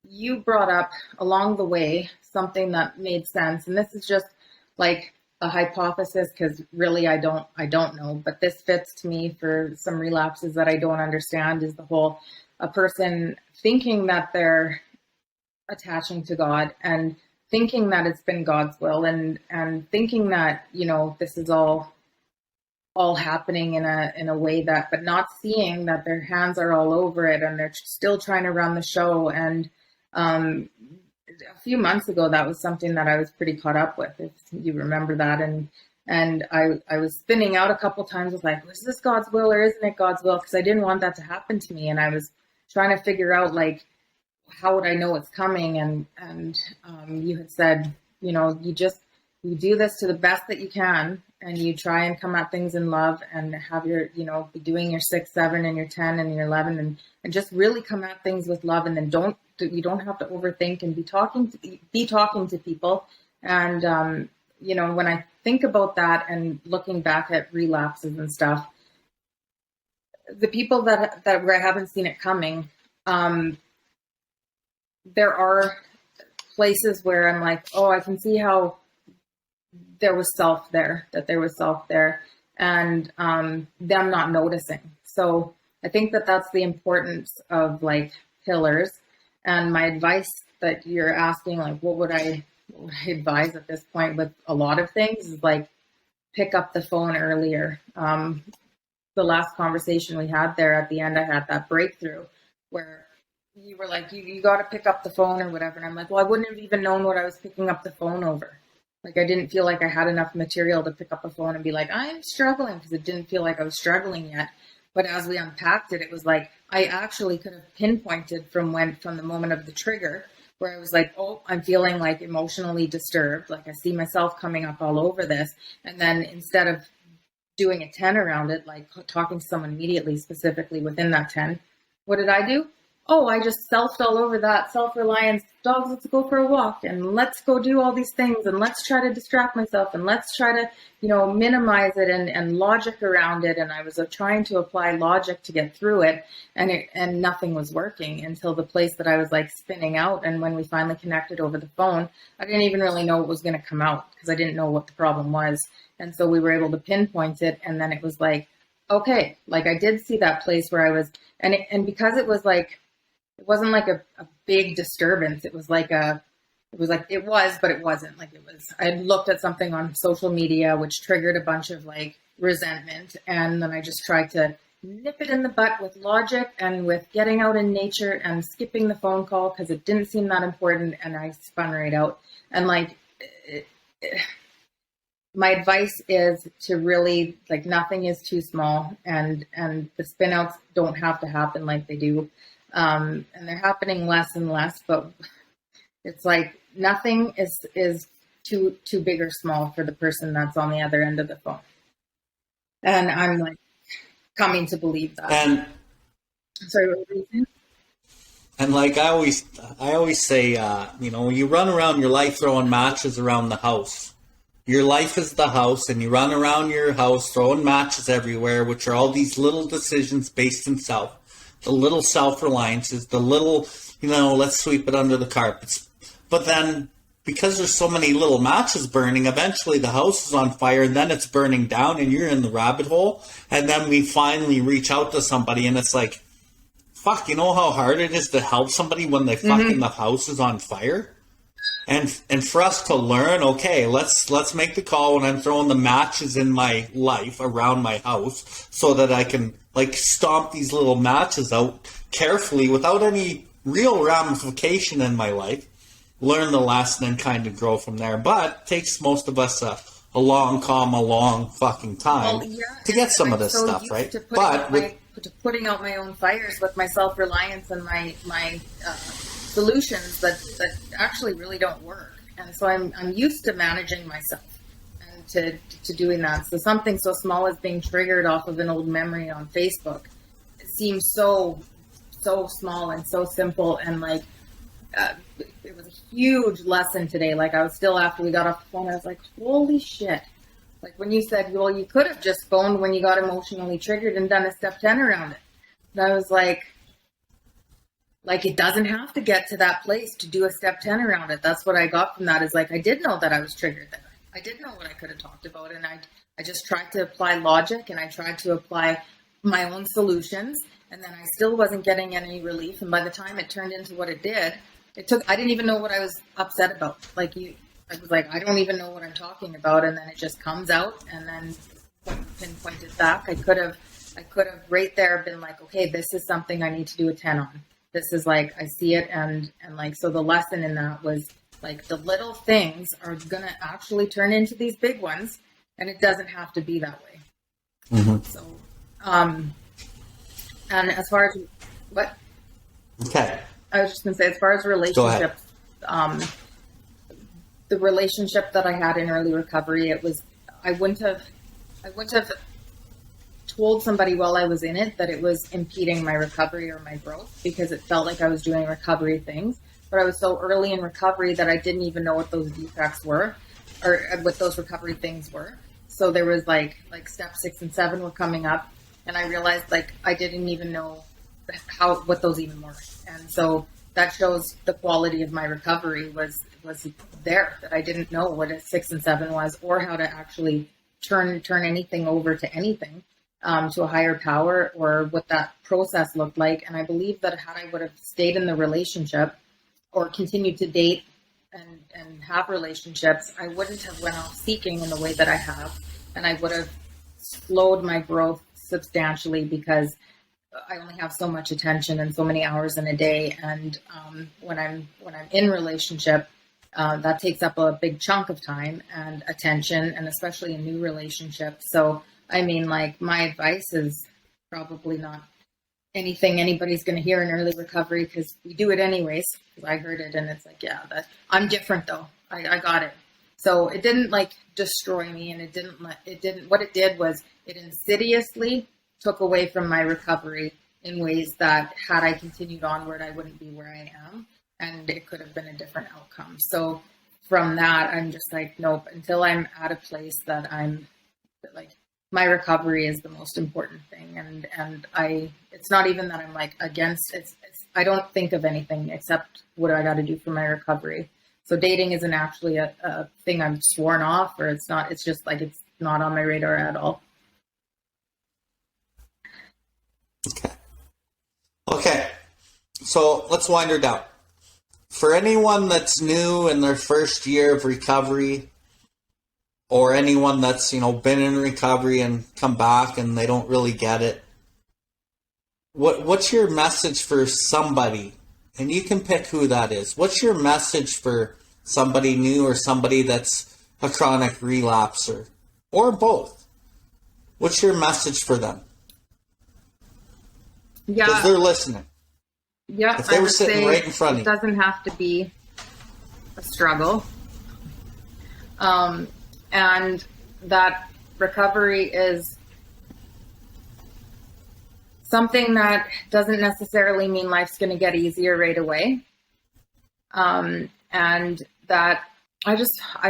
you brought up along the way something that made sense. And this is just like a hypothesis, because really I don't know, but this fits to me for some relapses that I don't understand, is the whole, a person thinking that they're attaching to God and thinking that it's been God's will, and thinking that, this is all happening in a way that, but not seeing that their hands are all over it and they're still trying to run the show. And a few months ago, that was something that I was pretty caught up with, if you remember that. And I was spinning out a couple times. I was like, is this God's will or isn't it God's will? Because I didn't want that to happen to me. And I was trying to figure out, like, how would I know it's coming? And you had said, you do this to the best that you can, and you try and come at things in love, and have your, be doing your 6, 7 and your 10 and your 11, and just really come at things with love. And then you don't have to overthink, and be talking to people. And, when I think about that and looking back at relapses and stuff, the people that where I haven't seen it coming, there are places where I'm like, oh, I can see how there was self there, and them not noticing. So I think that that's the importance of, like, pillars. And my advice that you're asking, like, what would I advise at this point with a lot of things, is like, pick up the phone earlier. The last conversation we had there at the end, I had that breakthrough where, you were like, you got to pick up the phone or whatever. And I'm like, well, I wouldn't have even known what I was picking up the phone over. Like, I didn't feel like I had enough material to pick up a phone and be like, I'm struggling, because it didn't feel like I was struggling yet. But as we unpacked it, it was like, I actually could have pinpointed from the moment of the trigger, where I was like, oh, I'm feeling like emotionally disturbed. Like, I see myself coming up all over this. And then instead of doing a 10 around it, like talking to someone immediately, specifically within that 10, what did I do? Oh, I just selfed all over that self-reliance. Dogs, let's go for a walk, and let's go do all these things, and let's try to distract myself, and let's try to, minimize it and logic around it. And I was trying to apply logic to get through it, and nothing was working until the place that I was like spinning out. And when we finally connected over the phone, I didn't even really know what was going to come out, because I didn't know what the problem was. And so we were able to pinpoint it, and then it was like, okay, like I did see that place where I was, and because it was like, it wasn't like a big disturbance. It was, but it wasn't. Like, it was, I had looked at something on social media, which triggered a bunch of like resentment. And then I just tried to nip it in the butt with logic and with getting out in nature and skipping the phone call, because it didn't seem that important. And I spun right out. And like, my advice is to really, like, nothing is too small, and the spin outs don't have to happen like they do. And they're happening less and less, but it's like nothing is too big or small for the person that's on the other end of the phone. And I'm like coming to believe that. And sorry, what were you saying? And like I always say, you run around your life throwing matches around the house. Your life is the house, and you run around your house throwing matches everywhere, which are all these little decisions based in self. The little self-reliances, the little, let's sweep it under the carpets. But then, because there's so many little matches burning, eventually the house is on fire, and then it's burning down, and you're in the rabbit hole. And then we finally reach out to somebody, and it's like, fuck, you know how hard it is to help somebody when they fucking the house is on fire? And for us to learn, okay, let's make the call when I'm throwing the matches in my life around my house, so that I can like stomp these little matches out carefully without any real ramification in my life, learn the lesson and kind of grow from there. But it takes most of us a long fucking time to get some of this stuff, right? To putting out my own fires with my self-reliance and my solutions that actually really don't work. And so I'm used to managing myself and to doing that. So something so small as being triggered off of an old memory on Facebook, it seems so small and so simple. And like, it was a huge lesson today. Like, I was still, after we got off the phone, I was like, holy shit. Like, when you said, well, you could have just phoned when you got emotionally triggered and done a step 10 around it. And I was like, it doesn't have to get to that place to do a step 10 around it. That's what I got from that, is like, I did know that I was triggered there. I did know what I could have talked about. And I just tried to apply logic, and I tried to apply my own solutions. And then I still wasn't getting any relief. And by the time it turned into what it did, I didn't even know what I was upset about. I was like, I don't even know what I'm talking about. And then it just comes out, and then pinpoint it back. I could have right there been like, okay, this is something I need to do a 10 on. This is like, I see it. And like, so the lesson in that was like, the little things are going to actually turn into these big ones, and it doesn't have to be that way. Mm-hmm. So, and as far as what? Okay. I was just going to say, as far as relationships, the relationship that I had in early recovery, I wouldn't have told somebody while I was in it that it was impeding my recovery or my growth, because it felt like I was doing recovery things. But I was so early in recovery that I didn't even know what those defects were, or what those recovery things were. So there was like step 6 and 7 were coming up, and I realized like I didn't even know what those even were. And so that shows the quality of my recovery was there, that I didn't know what a 6 and 7 was, or how to actually turn anything over to anything, to a higher power, or what that process looked like. And I believe that had I would have stayed in the relationship or continued to date and have relationships, I wouldn't have went off seeking in the way that I have. And I would have slowed my growth substantially, because I only have so much attention and so many hours in a day. And when I'm in relationship, that takes up a big chunk of time and attention, and especially a new relationship. So, I mean, like, my advice is probably not anything anybody's going to hear in early recovery, because we do it anyways. Because I heard it, and it's like, yeah, I'm different though. I got it. So it didn't like destroy me, and it didn't. What it did was it insidiously took away from my recovery in ways that, had I continued onward, I wouldn't be where I am, and it could have been a different outcome. So from that, I'm just like, nope. Until I'm at a place that I'm like, my recovery is the most important thing, and it's not even that I'm like against it. I don't think of anything except what I got to do for my recovery. So dating isn't actually a thing I'm sworn off, or it's not. It's just like, it's not on my radar at all. Okay. So let's wind her down. For anyone that's new in their first year of recovery, or anyone that's, been in recovery and come back and they don't really get it, what's your message for somebody? And you can pick who that is. What's your message for somebody new, or somebody that's a chronic relapser, or both? What's your message for them? Yeah, because they're listening. Yeah, if they were sitting right in front of you, it doesn't have to be a struggle, and that recovery is something that doesn't necessarily mean life's going to get easier right away. And that I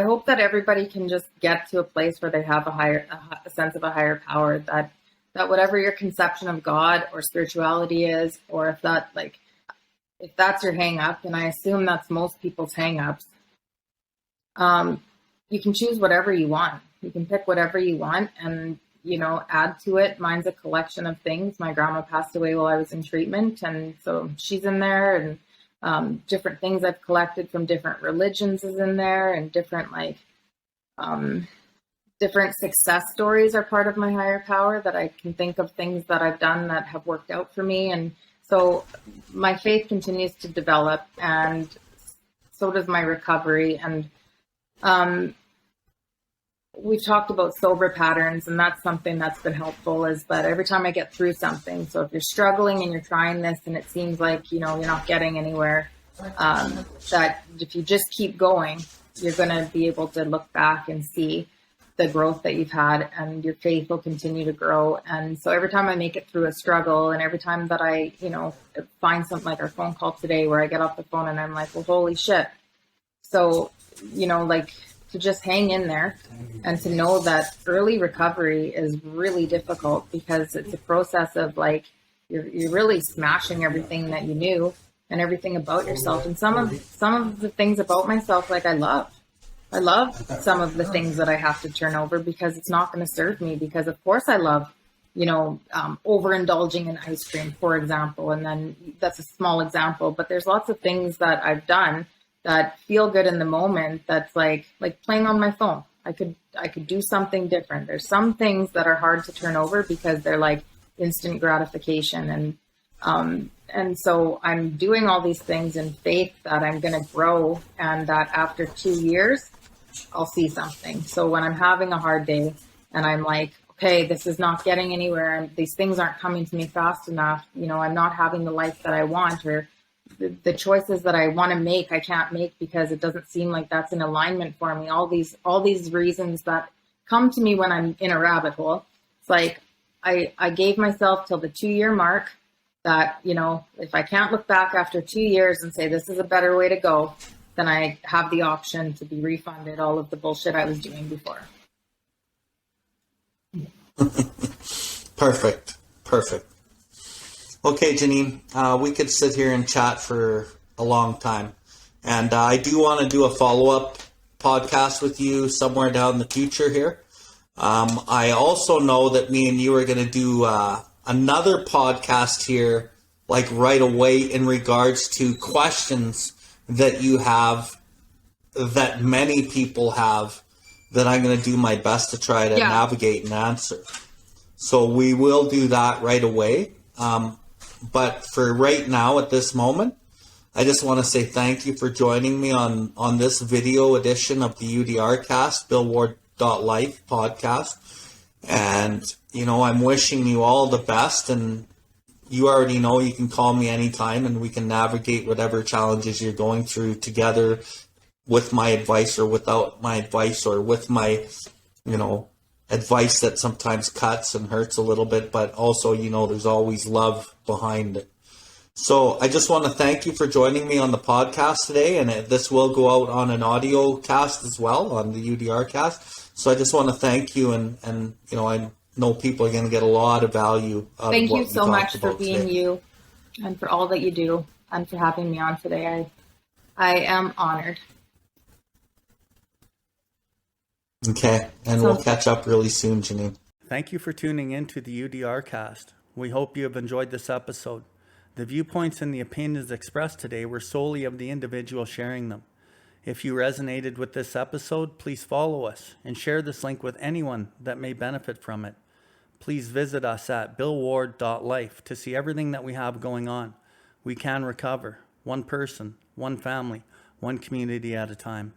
hope that everybody can just get to a place where they have a sense of a higher power, that whatever your conception of God or spirituality is, or if that's your hang up, and I assume that's most people's hang ups, you can choose whatever you want. You can pick whatever you want and, add to it. Mine's a collection of things. My grandma passed away while I was in treatment, and so she's in there, and different things I've collected from different religions is in there, and different different success stories are part of my higher power, that I can think of things that I've done that have worked out for me. And so my faith continues to develop, and so does my recovery. And we've talked about sober patterns, and that's something that's been helpful, is that every time I get through something, so if you're struggling and you're trying this and it seems like, you're not getting anywhere, that if you just keep going, you're going to be able to look back and see the growth that you've had, and your faith will continue to grow. And so every time I make it through a struggle, and every time that I, find something like our phone call today, where I get off the phone and I'm like, well, holy shit. So, to just hang in there, and to know that early recovery is really difficult, because it's a process of you're really smashing everything that you knew and everything about yourself. And some of the things about myself, I love some of the things that I have to turn over, because it's not going to serve me. Because of course I love, overindulging in ice cream, for example. And then that's a small example, but there's lots of things that I've done that feel good in the moment. That's like playing on my phone. I could do something different. There's some things that are hard to turn over because they're like instant gratification. And so I'm doing all these things in faith that I'm going to grow, and that after 2 years, I'll see something. So when I'm having a hard day and I'm like, okay, this is not getting anywhere, and these things aren't coming to me fast enough, I'm not having the life that I want, or the choices that I want to make, I can't make because it doesn't seem like that's in alignment for me. All these reasons that come to me when I'm in a rabbit hole. It's like, I gave myself till the 2-year mark that, if I can't look back after 2 years and say, this is a better way to go, then I have the option to be refunded all of the bullshit I was doing before. Perfect. Okay, Janine, we could sit here and chat for a long time. And I do want to do a follow-up podcast with you somewhere down the future here. I also know that me and you are going to do another podcast here, right away, in regards to questions that you have, that many people have, that I'm going to do my best to try to navigate and answer. So we will do that right away. But for right now, at this moment, I just want to say thank you for joining me on this video edition of the UDRcast, BILLWARDLIFE podcast. And, I'm wishing you all the best, and you already know you can call me anytime and we can navigate whatever challenges you're going through together with my advice or without my advice, or with my, advice that sometimes cuts and hurts a little bit, but also, there's always love behind it. So I just want to thank you for joining me on the podcast today, and this will go out on an audio cast as well on the UDRcast. So I just want to thank you, and I know people are going to get a lot of value out Thank of what you we so much talked for about being today. you, and for all that you do, and for having me on today. I am honored. Okay, and we'll catch up really soon, Janine. Thank you for tuning in to the UDRcast. We hope you have enjoyed this episode. The viewpoints and the opinions expressed today were solely of the individual sharing them. If you resonated with this episode, please follow us and share this link with anyone that may benefit from it. Please visit us at BILLWARD.life to see everything that we have going on. We can recover, one person, one family, one community at a time.